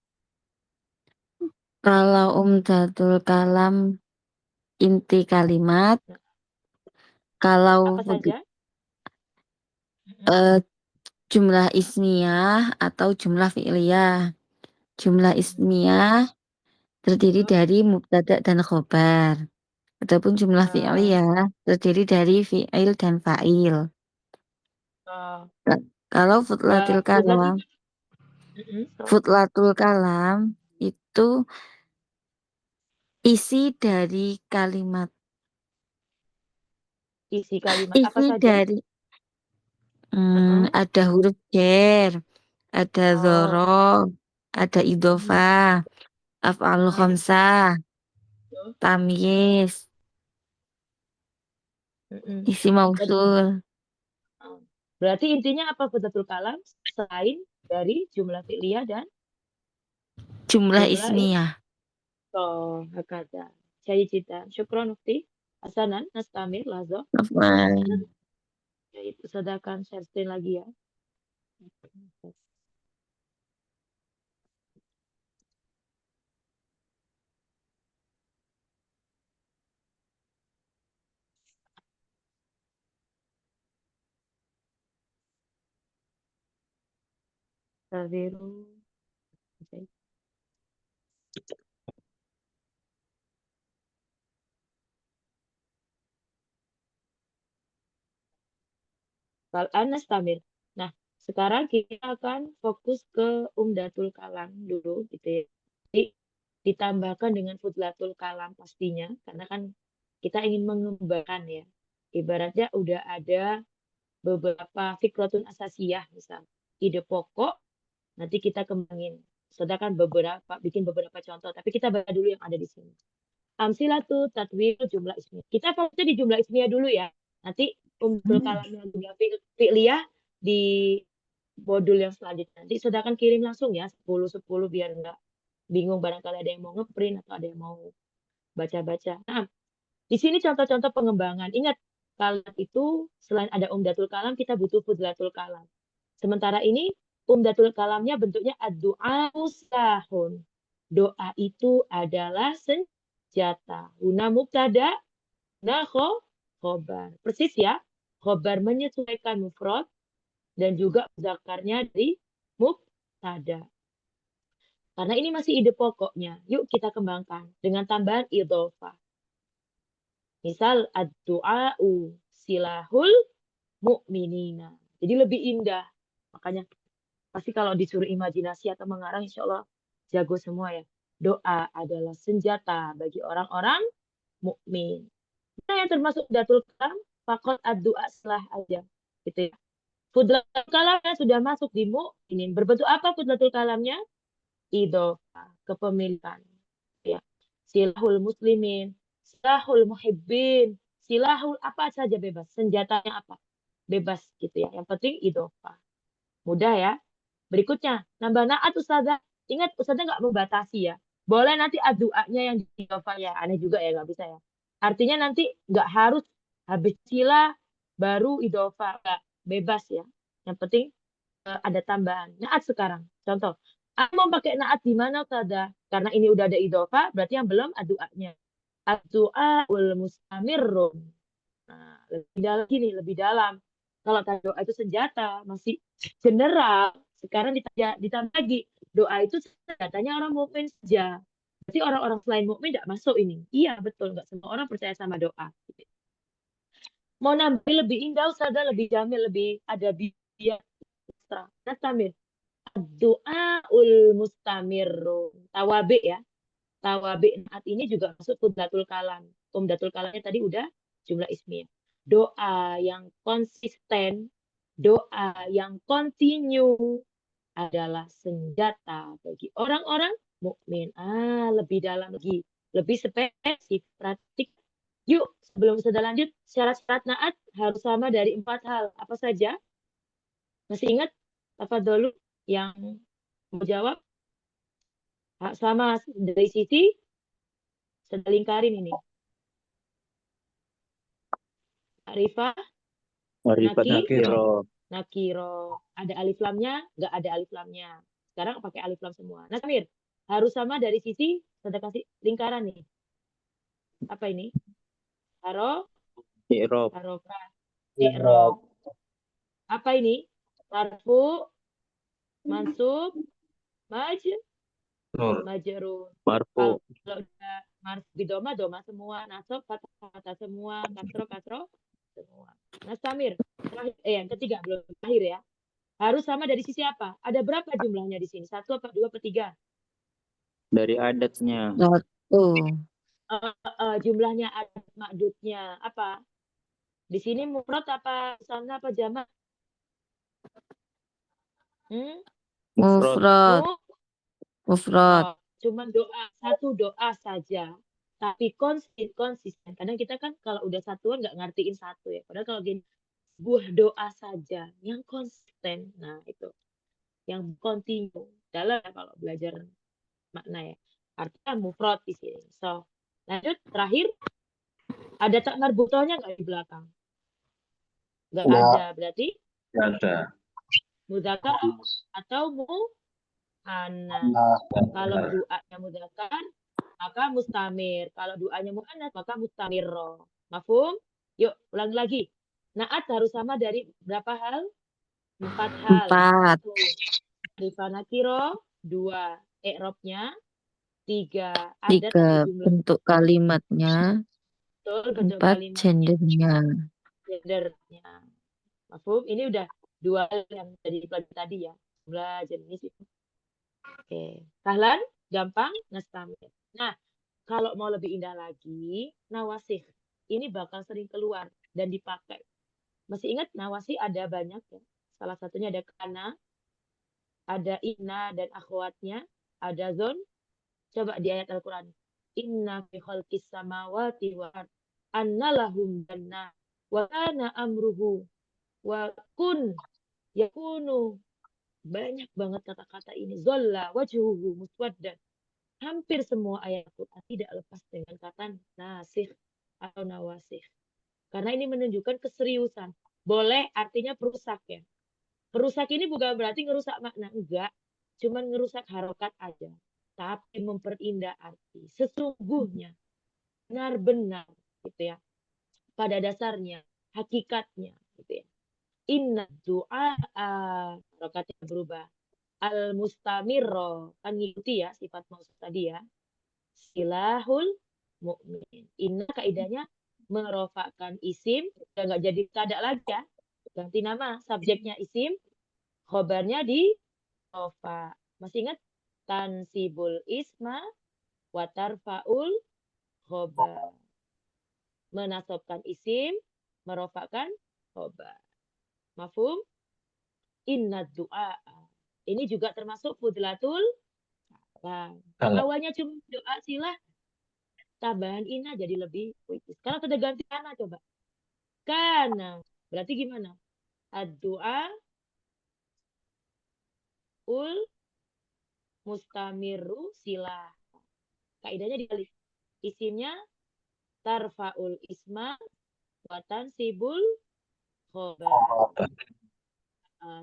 Kalau umdatul kalam inti kalimat, kalau Apa saja? jumlah ismiyah atau jumlah fi'liyah. Jumlah ismiyah terdiri dari mubtada dan khobar. Adapun jumlah fi'liyah terdiri dari fi'il dan fa'il. Kalau futlatul kalam, futlatul kalam itu isi dari kalimat. Isi kalimat apa Isi saja? dari ada huruf jar, ada dzaraf, ada idhofah, af'al khamsah, tamyiz, isi mausul. Berarti intinya apa futlatul kalam selain dari jumlah fi'liyah dan jumlah ismiyah. Oh, hakada. Saya cita. Syukron Ukti. Hasanan, Nastamir, Lazo. Ya, itu sedangkan share screen lagi ya. Taziru. Okay. Anas Tamir. Nah, sekarang kita akan fokus ke Umdatul Kalam dulu gitu ya. Jadi, ditambahkan dengan Fudlatul Kalam pastinya karena kan kita ingin mengembangkan ya. Ibaratnya udah ada beberapa fikratun asasiyah misal ide pokok nanti kita kembangin. Sedangkan bikin beberapa contoh, tapi kita bahas dulu yang ada di sini. Amsilatu tatwil jumlah ismiyah. Kita fokusnya di jumlah ismiyah dulu ya. Nanti kalam yang jumlah fi'liyah di modul yang selanjutnya. Nanti sedangkan kirim langsung ya 10-10 biar enggak bingung barangkali ada yang mau ngeprint atau ada yang mau baca-baca. Nah, di sini contoh-contoh pengembangan. Ingat, kalam itu selain ada umdatul kalam, kita butuh fudlatul kalam. Sementara ini umdatul kalamnya bentuknya ad-du'a sahun. Doa itu adalah senjata. Guna mubtada, nah khobar. Persis ya. Khobar menyesuaikan mufrad dan juga zakarnya dari mubtada. Karena ini masih ide pokoknya. Yuk kita kembangkan dengan tambahan idhofah. Misal ad-du'a'u silahul mu'minina. Jadi lebih indah. Makanya pasti kalau disuruh imajinasi atau mengarang insya Allah jago semua ya. Doa adalah senjata bagi orang-orang mukmin. Nah, yang termasuk datul kalam, fakot ad-du'a salah aja. Gitu ya. Fudlatul kalamnya sudah masuk di mukminin. Berbentuk apa fudlatul kalamnya? Idhofah, kepemilikan. Ya. Silahul muslimin, silahul muhibbin, silahul apa saja bebas, senjatanya apa, bebas gitu ya. Yang penting idhofah. Mudah ya. Berikutnya, nambah naat Ustazah. Ingat Ustazah nggak membatasi ya. Boleh nanti adduanya yang di idhofah ya. Aneh juga ya, nggak bisa ya. Artinya nanti nggak harus habis sila baru idhofah. Nggak, bebas ya. Yang penting ada tambahan. Naat sekarang. Contoh, aku mau pakai naat di mana Ustazah? Karena ini udah ada idhofah, berarti yang belum adduanya. Addu'a ul mustamirrun. Nah, lebih dalam gini, lebih dalam. Kalau tadi doa itu senjata, masih general. Sekarang ditambah lagi, doa itu senjatanya orang mukmin saja. Berarti orang-orang selain mukmin tidak masuk ini. Iya, betul. Nggak semua orang percaya sama doa. Mau nambah lebih indah, Ustazah, lebih jamil, lebih ada biaya ekstra. Nah, tamir. Doa ul mustamirun. Tawabi ya. Tawabi naat ini juga masuk umdatul kalam. Umdatul kalamnya tadi udah jumlah ismiyah. Doa yang konsisten, doa yang kontinu adalah senjata bagi orang-orang mukmin. Lebih dalam lagi, lebih spesifik, praktik. Yuk, sebelum sudah lanjut, syarat-syarat naat harus sama dari 4 hal. Apa saja? Masih ingat? Tafadholu yang mau jawab? Sama dari sisi sudah lingkarin ini. Arifah, Ma'rifat nakiro. nakiro. Ada alif lamnya? Nggak ada alif lamnya. Sekarang pakai alif lam semua. Nah, Samir, harus sama dari sisi, sudah kasih lingkaran nih. Apa ini? I'rob. Harokah, i'rob. Apa ini? Marfu, mansub, majrur. Marfu. Kalau udah marfu bidoma, doma semua. Nasab, kata semua. Kasro semua. Nah, Samir, yang ketiga belum terakhir ya. Harus sama dari sisi apa? Ada berapa jumlahnya di sini? 1 apa 2 apa 3? Dari adatnya. 1. Jumlahnya adat makdudnya apa? Di sini mufrad apa sana apa jamak? Mufrad. Mufrad. Cuman doa, satu doa saja. Tapi konsisten. Kadang kita kan kalau udah satuan nggak ngertiin satu ya. Padahal kalau gini, buah doa saja yang konsisten. Nah, itu. Yang kontinu. Dalam kalau belajar makna ya. Artinya mufrad di sini. So, lanjut. Terakhir, ada tak marbutohnya nggak di belakang? Nggak ada. Berarti Nggak ada. mudzakkar atau mu'annas. Kalau doanya mudzakkar, maka mustamir. Kalau doanya mu'annas, maka mustamirro. Mafhum? Yuk, ulang lagi. Naat harus sama dari berapa hal? 4 hal. 4. 1. Rifah nakiro. 2. I'robnya. 3. Adat 3. atau jumlah. Bentuk kalimatnya. Betul, bentuk 4. kalimatnya. Gendernya. Gendernya. Mafhum? Ini udah 2 hal yang tadi dipelajari tadi ya. Jumlah jenis itu. Oke. Sahlan, gampang, nastamir. Nah, kalau mau lebih indah lagi, nawasih. Ini bakal sering keluar dan dipakai. Masih ingat nawasih ada banyak ya. Salah satunya ada kana, ada inna dan akhwatnya, ada zon. Coba di ayat Al-Quran. Inna fi khalqis samawati wa anna lahum janna wa kana amruhu wa kun yakunu. Banyak banget kata-kata ini. Zolla wajhuhu muswaddan. Hampir semua ayat Al-Quran tidak lepas dengan kata nasih atau nawasih. Karena ini menunjukkan keseriusan. Boleh artinya perusak ya. Perusak ini bukan berarti ngerusak makna. Enggak. Cuman ngerusak harokat aja. Tapi memperindah arti. Sesungguhnya. Benar-benar. Gitu ya. Pada dasarnya. Hakikatnya. Gitu ya. Inna du'a. Harokatnya berubah. Al-mustamirro. Kan ngikuti ya sifat maksud tadi ya. Silahul mu'min. Inna kaidahnya merofakkan isim. Udah nggak jadi kada lagi ya. Ganti nama. Subjeknya isim. Khobarnya di rofa. Masih ingat? Tansibul isma. Watarfaul khobar. Menasobkan isim. Merofakkan khobar. Mafhum? Inna du'a. Ini juga termasuk fudlatul salam. Awalnya cuma doa silah. tambahan ina jadi lebih puitis. Kalau sudah ganti kana coba. Kana. Berarti gimana? Ad-du'a ul mustamiru silah. Kaidahnya dibalik. Isimnya tarfa'ul isma wa tansibul khobar.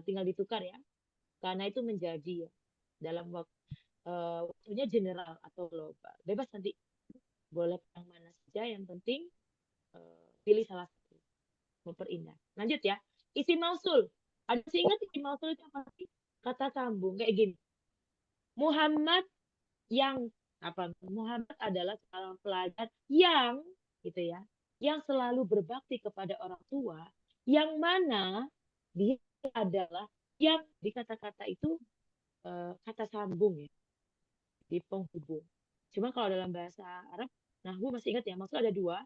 Tinggal ditukar ya. Karena itu menjadi ya dalam waktunya general atau global. Bebas nanti boleh yang mana saja, yang penting pilih salah satu. Memperindah. Lanjut ya. Isim mausul. Ada sih ingat isim mausul itu apa sih? Kata sambung kayak gini. Muhammad yang apa? Muhammad adalah seorang pelajar yang gitu ya, yang selalu berbakti kepada orang tua, yang mana dia adalah yang di kata-kata itu kata sambung ya, di penghubung. Cuma kalau dalam bahasa Arab, nah gue masih ingat ya, maksud ada dua,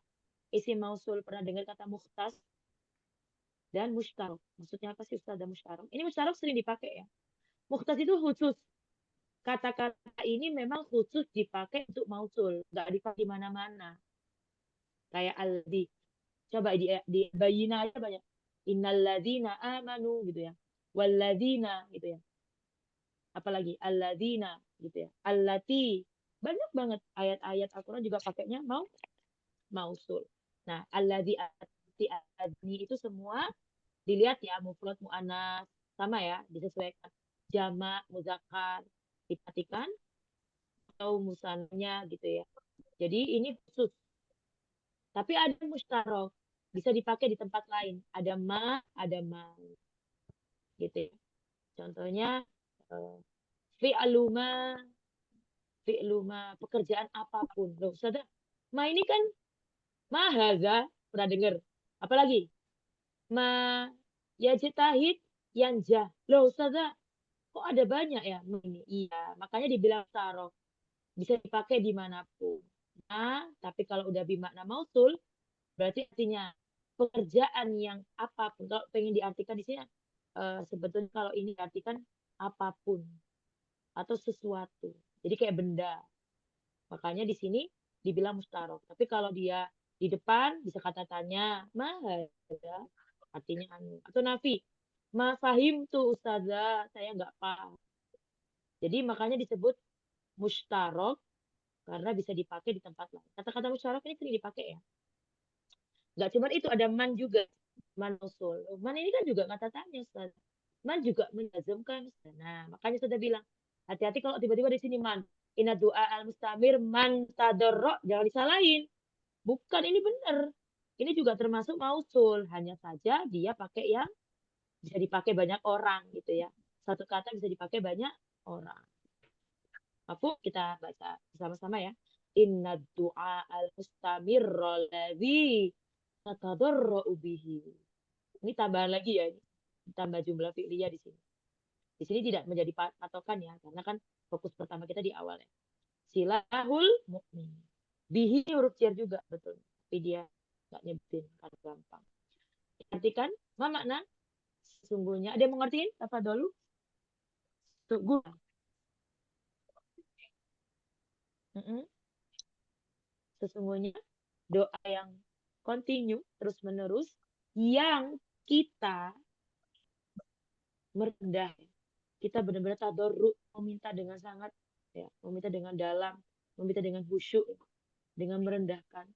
isim mausul, pernah dengar kata mukhtas dan musytarok. Maksudnya apa sih Ustaz dan musytarok? Ini musytarok sering dipakai ya. Mukhtas itu khusus. Kata-kata ini memang khusus dipakai untuk mausul, nggak dipakai di mana-mana. Kayak aldi. Coba di bayina aja banyak. Innalladzina amanu gitu ya. Walladzina gitu ya. Apalagi alladzina gitu ya. Allati. Banyak banget ayat-ayat Al-Quran juga pakainya mausul. Nah, alladzi ati adni itu semua dilihat ya, mufrad muannas sama ya, disesuaikan. Jamak muzakkar diperhatikan atau musannya gitu ya. Jadi ini khusus. Tapi ada mustarok, bisa dipakai di tempat lain. Ada ada gitu ya. Contohnya fi'luma, pekerjaan apapun. Loh, Ustazah, ma ini kan mahaza, pernah dengar. Apalagi? Ma yajtahid yanjah. Loh, Ustazah, kok ada banyak ya ini? Iya, makanya dibilang sarok. Bisa dipakai dimanapun. Nah, tapi kalau udah bermakna mausul, berarti artinya pekerjaan yang apapun. Kalau pengen diartikan di sini, sebetulnya kalau ini diartikan apapun atau sesuatu. Jadi kayak benda. Makanya di sini dibilang mustarok. Tapi kalau dia di depan bisa kata tanya, mahal, artinya anu. Atau nafi, ma fahim tuh ustazah, saya nggak paham. Jadi makanya disebut mustarok karena bisa dipakai di tempat lain. Kata-kata mustarok ini sering dipakai ya. Nggak cuma itu, ada man juga. Man usul. Man ini kan juga kata tanya, Ustaz. Man juga menjazmkan. Nah, makanya sudah bilang, hati-hati kalau tiba-tiba di sini man. Inna du'a al-mustamir man tadarro. Jangan disalahin. Bukan, ini benar. Ini juga termasuk mausul. Hanya saja dia pakai yang bisa dipakai banyak orang gitu ya. Satu kata bisa dipakai banyak orang. Aku kita baca bersama-sama ya. Inna du'a al-mustamirro ladzi tatadarra'u bihi. Ini tambahan lagi ya, tambah jumlah fi'liyah di sini. Di sini tidak menjadi patokan ya, karena kan fokus pertama kita di awal ya. Silahul mu'min. Bihi huruf jar juga, betul. Tapi dia nggak nyebutin, karena gampang. Artikan, apa makna? Sesungguhnya, ada yang mengertiin? Apa dulu? Tunggu. Sesungguhnya doa yang continue terus-menerus yang kita merendah, kita benar-benar tadarru, meminta dengan sangat ya, meminta dengan dalam, meminta dengan khusyuk, dengan merendahkan.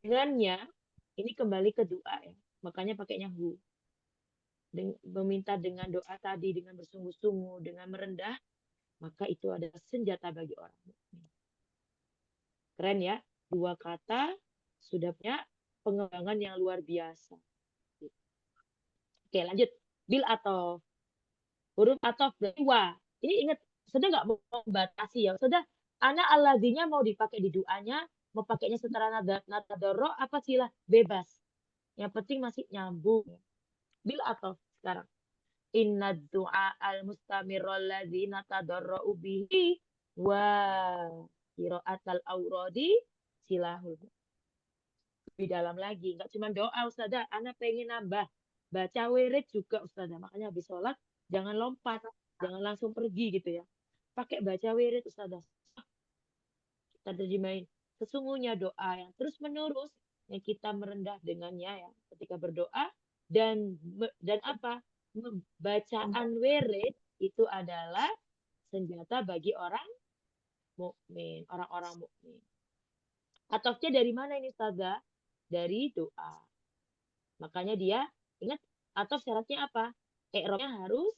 Dengannya ini kembali ke doa ya, makanya pakainya hu. Meminta dengan doa tadi, dengan bersungguh-sungguh, dengan merendah, maka itu adalah senjata bagi orang mukmin. Keren ya, dua kata sudah punya pengembangan yang luar biasa. Oke, lanjut. Bil atau huruf atau wa. Ini ingat, sudah nggak mau membatasi ya. Sudah, anak alladzina mau dipakai di doanya, mau pakainya secara nada doro apa silah bebas. Yang penting masih nyambung. Bil atau sekarang. Inna du'a al-mustamirul ladzina tadarra'u bihi wa qira'atal auradi silahul. Lebih dalam lagi, nggak cuma doa Ustazah, anak pengen nambah baca wirid juga Ustazah. Makanya habis sholat jangan lompat, jangan langsung pergi gitu ya. Pakai baca wirid Ustazah. Kita terjemahin. Sesungguhnya doa yang terus-menerus yang kita merendah dengannya ya ketika berdoa dan apa? Bacaan wirid itu adalah senjata bagi orang mukmin, orang-orang mukmin. Atofnya dari mana ini Ustazah? Dari doa. Makanya dia ingat atof syaratnya apa? I'rabnya harus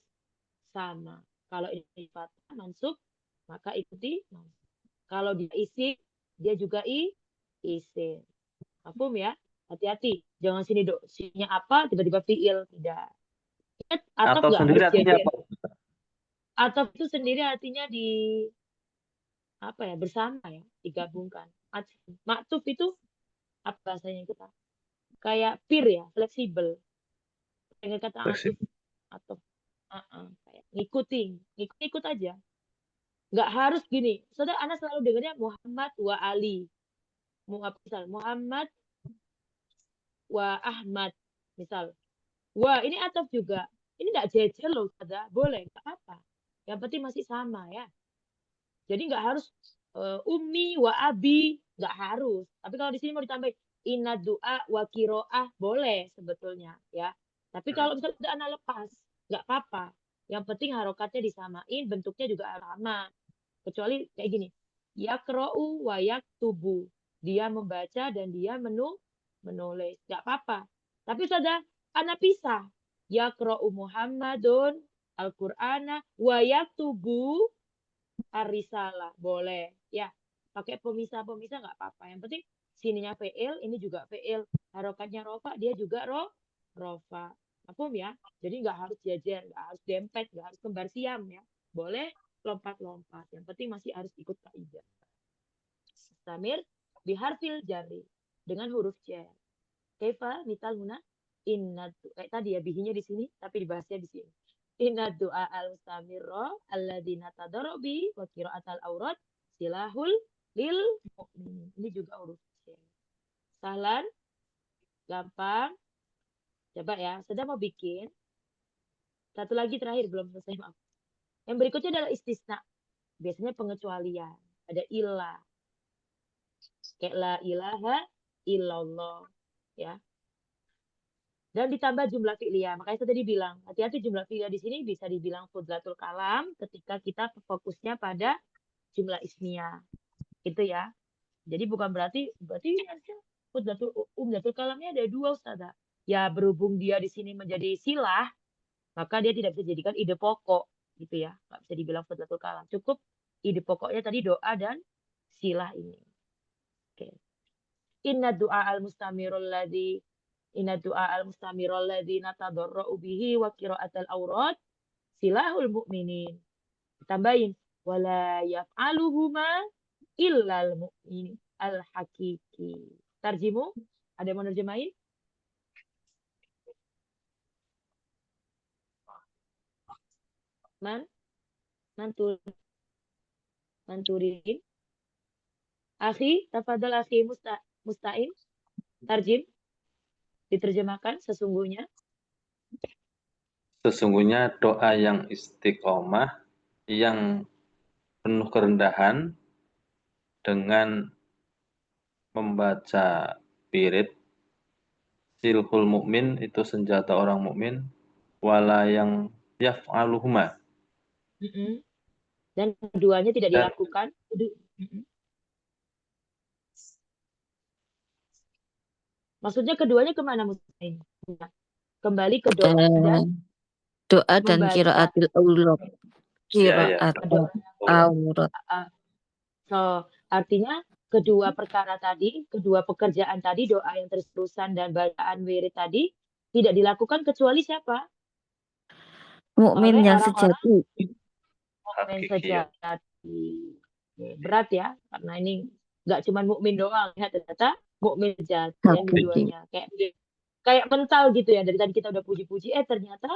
sama. Kalau ini fathah mansub maka ikuti mansub. Kalau dia isi dia juga isi. Mafhum ya? Hati-hati. Jangan sininya apa tiba-tiba fiil tidak. Ingat atof Atau nggak sendiri harus artinya jajar. apa? Atof itu sendiri artinya bersama ya, digabungkan. Maktuf itu apa bahasanya kita? Kayak peer ya, fleksibel. Dengan kata atuf atau kayak ngikutin, ikut aja. Nggak harus gini. Saudara anak selalu dengarnya Muhammad wa Ali. Misal Muhammad wa Ahmad. Misal. Wah, ini ataf juga. Ini nggak jejer loh, Ustazah. Boleh, nggak apa. Yang penting masih sama ya. Jadi nggak harus ummi wa abi, nggak harus. Tapi kalau di sini mau ditambahin inna du'a wa kiro'ah boleh sebetulnya ya. Tapi kalau misalnya udah anak lepas, nggak apa-apa. Yang penting harokatnya disamain, bentuknya juga sama. Kecuali kayak gini. Yakro'u wa yaktubu. Dia membaca dan dia menulis. Nggak apa-apa. Tapi sudah anak pisah. Yakro'u Muhammadun Al-Qur'ana wa yaktubu Ar-Risalah. Boleh. Ya. Pakai pemisah-pemisah nggak apa-apa. Yang penting sininya fi'il, ini juga fi'il. Harokatnya rofa, dia juga rofa. Mafhum ya? Jadi nggak harus jajar, nggak harus dempet, nggak harus kembar siam ya. Boleh lompat-lompat. Yang penting masih harus ikut kaidah. Mustamir biharfil jari dengan huruf jar. Kaifa misal huna inna tadi ya bihinya di sini tapi dibahasnya di sini. Inna du'a al-mustamirra alladina tadarabi wa qira'atal aurat silahul lil mu'min. Ini juga huruf jar. Sahlan, gampang. Coba ya, sudah mau bikin. Satu lagi terakhir belum selesai maaf. Yang berikutnya adalah istisna. Biasanya pengecualian. Ada ilah. Kayak la ilaha illallah. Ya. Dan ditambah jumlah fi'liyah. Makanya saya tadi bilang, hati-hati jumlah fi'liyah di sini bisa dibilang fudlatul kalam ketika kita fokusnya pada jumlah ismiyah. Gitu ya. Jadi bukan berarti fudlatul kalamnya ada dua Ustazah. Ya berhubung dia di sini menjadi silah, maka dia tidak bisa dijadikan ide pokok gitu ya. Nggak bisa dibilang fudlatul kalam. Cukup ide pokoknya tadi doa dan silah ini. Oke. Inna du'a al-mustamirul ladzi natadarra'u bihi wa qira'atal aurat silahul mu'minin. Ditambahin wala yaf'aluhuma illal mu'min al-hakiki. Tarjimu? Ada yang mau nerjemahin? Manturin. Akhi, tafadhal akhi Musta'in. Tarjim. Diterjemahkan sesungguhnya. Sesungguhnya doa yang istiqomah, yang penuh kerendahan dengan membaca wirid, silhul mukmin itu senjata orang mukmin, wala yang yaf'aluhuma. Dan keduanya tidak dilakukan. Maksudnya keduanya kemana Muslim? Kembali ke doa dan qiraatil aurat. Qiraatul aurat. So, artinya kedua perkara tadi, kedua pekerjaan tadi, doa yang terus-terusan dan bacaan wirid tadi tidak dilakukan kecuali siapa? Mukmin yang sejati. Mukmin sejati. Berat ya, karena ini nggak cuma mukmin doang ya, ternyata mukmin sejati yang keduanya. Kayak mental gitu ya, dari tadi kita udah puji-puji, ternyata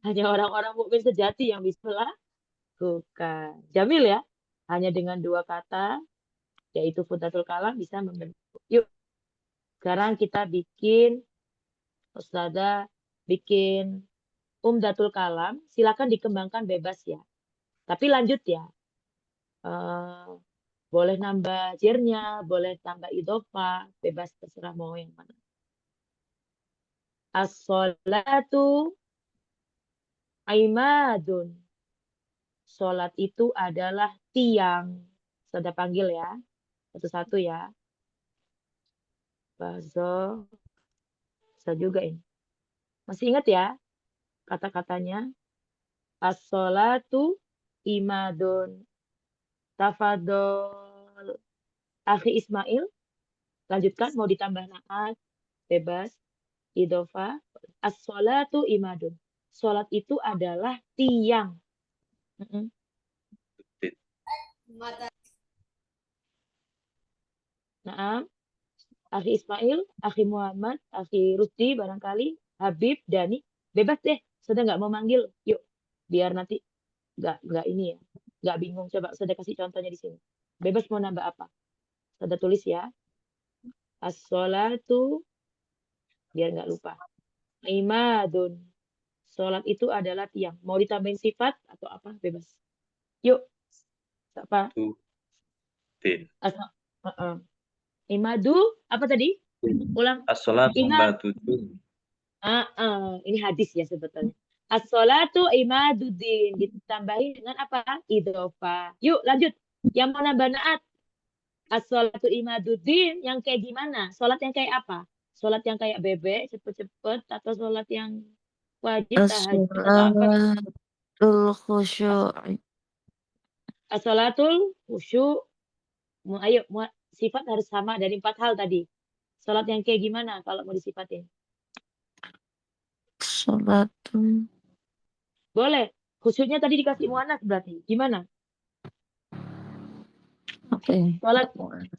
hanya orang-orang mukmin sejati yang bisa lakukan. Jamil ya, hanya dengan dua kata, yaitu fudlatul kalam bisa membentuk. Yuk, sekarang kita bikin, Ustazah bikin umdatul kalam, silakan dikembangkan bebas ya. Tapi lanjut ya. Boleh nambah jernya, boleh tambah idhofah, bebas terserah mau yang mana. As-sholatu aimadun. Sholat itu adalah tiang. Sudah panggil ya. Satu-satu ya. Bazo. Bisa juga ini. Masih ingat ya kata-katanya? As-sholatu imadun. Tafadol. Akhi Ismail. Lanjutkan. Mau ditambah naat. Bebas. Idhofah. As-sholatu imadun. Sholat itu adalah tiang. Naam. Akhi Ismail, Akhi Muhammad, Akhi Rusdi barangkali, Habib, Dani. Bebas deh. Sudah nggak mau manggil. Yuk. Biar nanti nggak ini ya. Nggak bingung. Coba sudah kasih contohnya di sini. Bebas mau nambah apa. Sudah tulis ya. As-sholatu. Biar nggak lupa. Imadun. Sholat itu adalah tiang. Mau ditambahin sifat atau apa? Bebas. Yuk. Apa? Tin. Imadu. Apa tadi? Ulang. As-sholatu imadudin. Ini hadis ya sebetulnya. As-sholatu imaduddin. Ditambahin dengan apa? Idhofah. Yuk lanjut. Yang mau nambah naat. As-sholatu imaduddin. Yang kayak gimana? Sholat yang kayak apa? Sholat yang kayak bebek, cepet-cepet. Atau sholat yang wajib, tahajud, atau apa? As-sholatul khusyuk. As-sholatul khusyuk. Ayo, sifat harus sama dari 4 hal tadi. Sholat yang kayak gimana kalau mau disifatin? Sholatul. Boleh. Khusyuknya tadi dikasih muannas berarti. Gimana? Oke.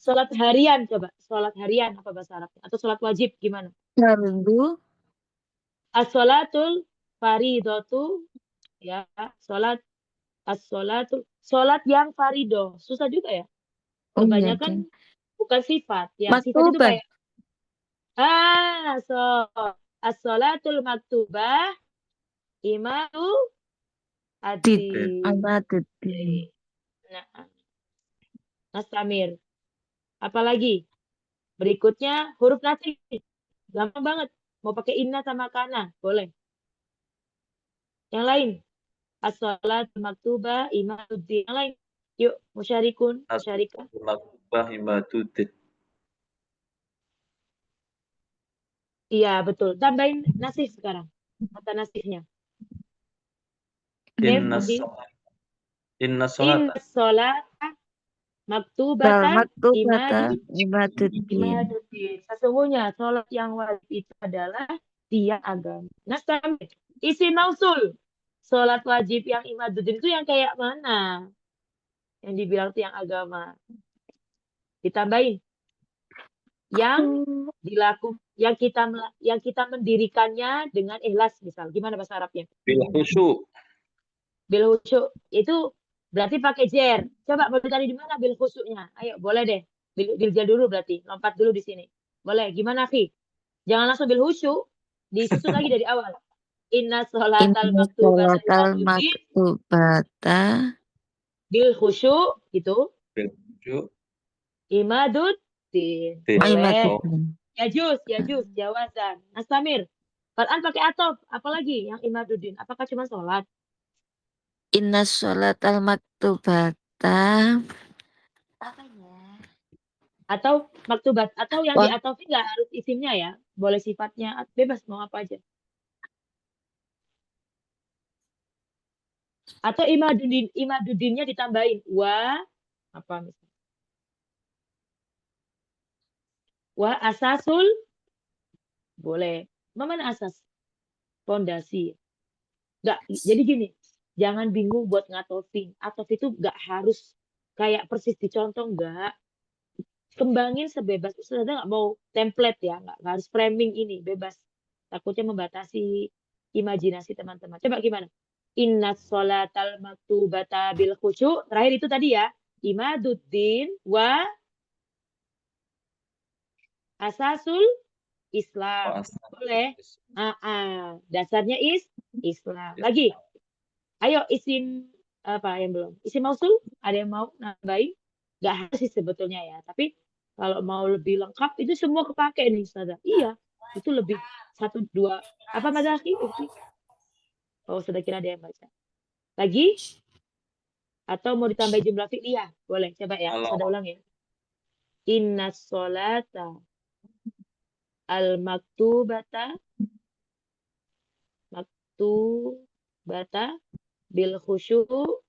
Sholat harian coba. Sholat harian apa bahasa Arabnya? Atau sholat wajib gimana? Fardu. As-sholatul faridatu. Ya, sholat. As-sholatul. Sholat yang farido. Susah juga ya. Kebanyakan bukan sifat. Ya, sifat itu kayak. As-sholatul maktubah. Imadu. Imaduddin. Nah. Nastamir. Apalagi? Berikutnya huruf nasib. Gampang banget. Mau pakai inna sama kana. Boleh. Yang lain. As-sholatul maktubah. Imaduddin. Yang lain. Yuk. Musyarikun. Musyarikah. Maktubah imaduddin. Iya, betul. Tambahin nasib sekarang. Kata nasibnya. Inna sholat. Maktubatan imaduddin. Sesungguhnya sholat yang wajib itu adalah tiang agama. Nastamir. Isim mausul. Sholat wajib yang imaduddin itu yang kayak mana? Yang dibilang tiang agama. Ditambahin. Yang yang kita mendirikannya dengan ikhlas misal. Gimana bahasa Arabnya? Bil khusyuk. Bil khusyuk itu berarti pakai jer. Coba boleh tadi di mana bil khusyuknya? Ayo, boleh deh. Bil jer dulu berarti. Lompat dulu di sini. Boleh. Gimana, Fi? Jangan langsung bil khusyuk. Disusun lagi dari awal. Inna sholatal maktubata bil khusyuk gitu. Bil khusyuk. Imaduddin. Yajuz, jawazan. Nastamir. Quran pakai atof. Apalagi yang imaduddin? Apakah cuma sholat? Inna sholatal maktubata. Apa ya? Atau maktubat. Atau yang diatofin nggak harus isimnya ya. Boleh sifatnya. Bebas mau apa aja. Atau imaduddinnya ditambahin. Apa misalnya? Asasul. Boleh. Mana asas? Fondasi. Nggak. Jadi gini. Jangan bingung buat ngatofin. Atof itu nggak harus kayak persis dicontoh, nggak. Kembangin sebebas. Saudara nggak mau template ya. Nggak harus framing ini. Bebas. Takutnya membatasi imajinasi teman-teman. Coba gimana? Inna sholatal maktubata bil khusyuk. Terakhir itu tadi ya. Imaduddin wa asasul Islam. Boleh? Dasarnya Islam. Lagi. Ayo isim apa yang belum? Isim mausul? Ada yang mau nambahin? Nggak harus sih sebetulnya ya, tapi kalau mau lebih lengkap itu semua kepake nih Ustazah. Iya, itu lebih 1, 2 apa Mas Zaki? Ukti? Oh, sudah kira ada yang baca. Lagi? Atau mau ditambahin jumlah fi'liyah? Boleh, coba ya. Allah. Ustazah ulang ya. Innas sholata al-maktubata bil khusyu'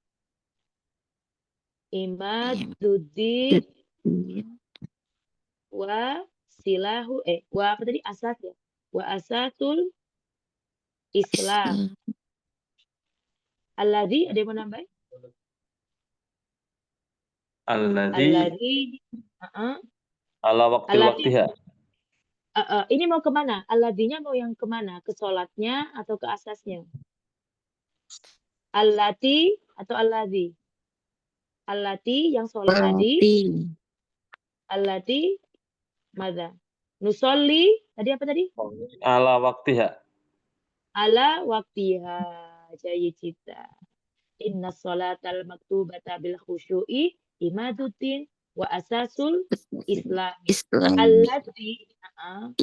imaduddin wa silahu wa apa tadi asas ya? Wa asasul Islam. Alladzi ada yang mau nambahin? Alladzi Alladzi ala waqtil Alladzi waqtiha. ini mau kemana? Alladzinya mau yang kemana? Ke sholatnya atau ke asasnya? Allati atau alladzi? Allati yang sholat tadi. Allati madza? Nusolli tadi apa tadi? Ala waqtiha. Ala waktiha. Jayyid jiddan. Inna sholatal maktubata bil khusyu'i imaduddin wa asasul Islam.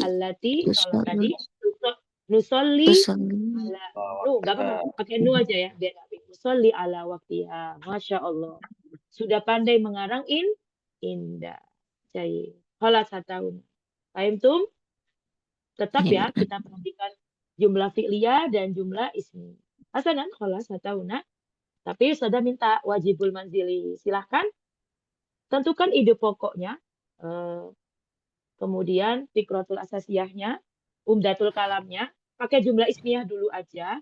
Allati sholat tadi nusolli ala enggak apa-apa pakai nu aja ya biar rapi. Nusolli ala waktiha. Masya Allah. Sudah pandai mengarang indah. Jayyid. Khalas tahun. Paham tum? Tetap ya kita perhatikan jumlah fi'liyah dan jumlah ismi. Hasanan khalas tahun. Tapi sudah minta wajibul manzili. Silahkan tentukan ide pokoknya. Kemudian fikratul asasiyahnya, umdatul kalamnya, pakai jumlah ismiyah dulu aja.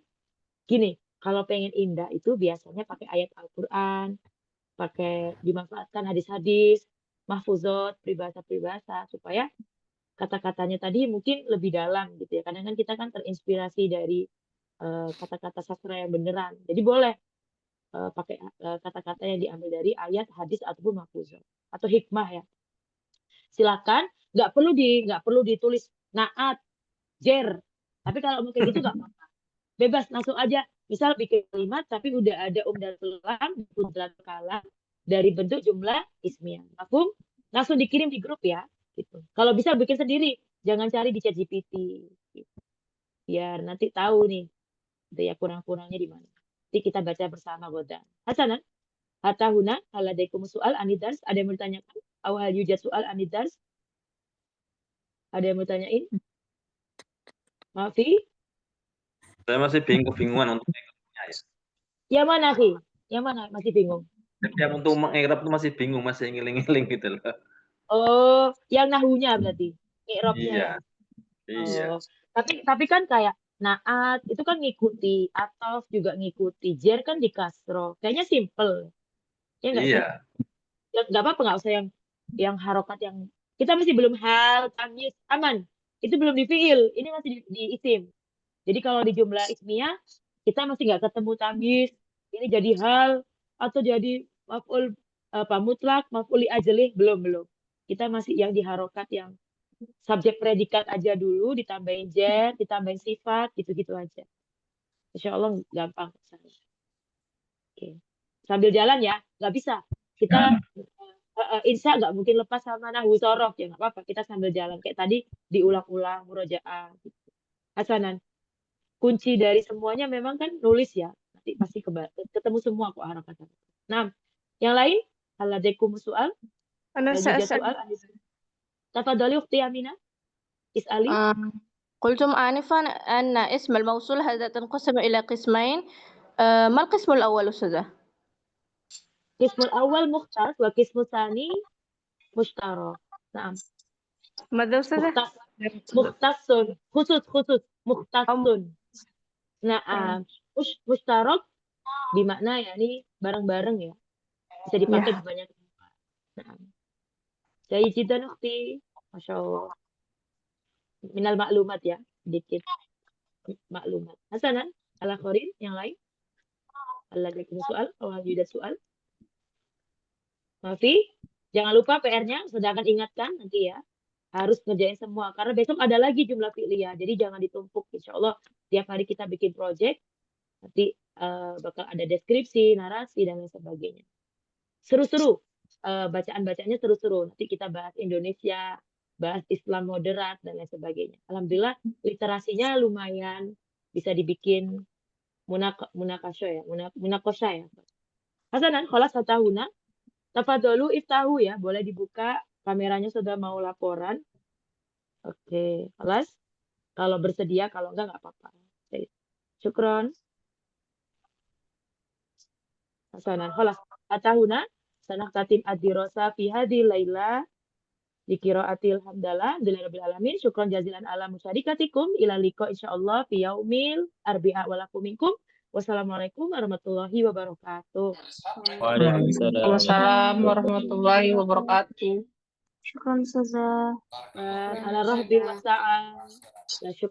Gini, kalau pengen indah itu biasanya pakai ayat Al-Quran, pakai dimanfaatkan hadis-hadis, mahfuzot, peribahasa-peribahasa, supaya kata-katanya tadi mungkin lebih dalam gitu ya. Kadang kan kita kan terinspirasi dari kata-kata sastra yang beneran. Jadi boleh pakai kata-kata yang diambil dari ayat, hadis ataupun mahfuzot atau hikmah ya. Silakan, nggak perlu ditulis naat, jer. Tapi kalau mau kayak gitu nggak apa-apa. Bebas langsung aja. Misal bikin kalimat tapi udah ada umdatul kalam dari bentuk jumlah ismiyah. Mafhum? Langsung dikirim di grup ya. Gitu. Kalau bisa bikin sendiri, jangan cari di ChatGPT. Gitu. Biar nanti tahu nih, gitu ya kurang-kurangnya di mana. Nanti kita baca bersama Godan. Hasanan, hatahuna, haladaikum soal anidars. Ada yang bertanyakan? Awal yujad soal anidars. Ada yang mau tanyain? Maafi? Saya masih kebingungan untuk mengikrabnya ya. Yang mana, Fi? Yang mana masih bingung? Yang untuk mengikrab itu masih bingung, masih ngiling-ngiling gitu loh. Oh, yang nahunya berarti. I'rabnya Iya. ya. Iya. Oh. Tapi kan kayak naat itu kan ngikuti, ataf juga ngikuti, jer kan di kasro. Kayaknya simple. Ya enggak sih? Iya. Ya, enggak apa-apa enggak usah yang harokat yang kita masih belum hal, tamyiz, aman. Itu belum di fi'il, ini masih di isim. Jadi kalau di jumlah ismiyah kita masih nggak ketemu tamyiz, ini jadi hal atau jadi maf'ul mutlak, maf'ul li ajlih, belum. Kita masih yang di harokat yang subjek predikat aja dulu, ditambahin jer, ditambahin sifat, gitu-gitu aja. Insya Allah gampang. Oke. Sambil jalan ya, nggak bisa. Kita insya nggak mungkin lepas sama nahwu sorof ya nggak apa-apa. Kita sambil jalan kayak tadi diulang-ulang murojaah. Gitu. Hasanan. Kunci dari semuanya memang kan nulis ya. Nanti pasti ketemu semua kok harapan. Nah, yang lain haladaikum soal. أنا Ada juga سأسأل. soal. Tafadhali ukhti Amina. Is'ali. قلتم آنفا أن اسم الموصول هذا تنقسم إلى قسمين. ما القسم الأول أستاذة؟ Qismul awal mukhtas wa qismul tsani mushtarak. Naam. ماذا أستاذة؟ Mukhtasun. Khusus. Mukhtasun. Naam. Mushtarak bermakna ya ini bareng-bareng ya. Bisa dipakai di banyak tempat. Naam. Jadi jiddan ukhti. Masya Allah. Minal maklumat ya. Sedikit maklumat. Hasanan. Al-akhirin. Yang lain. Al-lakum soal. Awal yudat soal. Mafi. Jangan lupa PR-nya. Sedangkan ingatkan nanti ya. Harus ngerjain semua. Karena besok ada lagi jumlah fi'liyah. Jadi jangan ditumpuk. Insya Allah. Tiap hari kita bikin project. Nanti bakal ada deskripsi, narasi, dan lain sebagainya. Seru-seru. bacaan-bacaannya seru-seru. Nanti kita bahas Indonesia, bahas Islam moderat dan lain sebagainya. Alhamdulillah literasinya lumayan bisa dibikin munakasya ya. Hasanan, kholas fatahuna. Tafadholu iftahu ya, boleh dibuka kameranya sudah mau laporan. Oke, kholas. Kalau bersedia, kalau enggak apa-apa. Oke. Syukron. Hasanan, kholas fatahuna. Sanah tatim ad-dirasa fi hadhil laila dikiraatil hamdalah rabbil alamin. Syukron jazilan ala musyarikatikum ila liqa insyaallah fi yaumil arbi'a walakum minkum. Wassalamualaikum warahmatullahi wabarakatuh. Waalaikumsalam. Waalaikumsalam warahmatullahi wabarakatuh. Syukran Ustazah. Ala rahbi wa sa'al. Ya, syukron.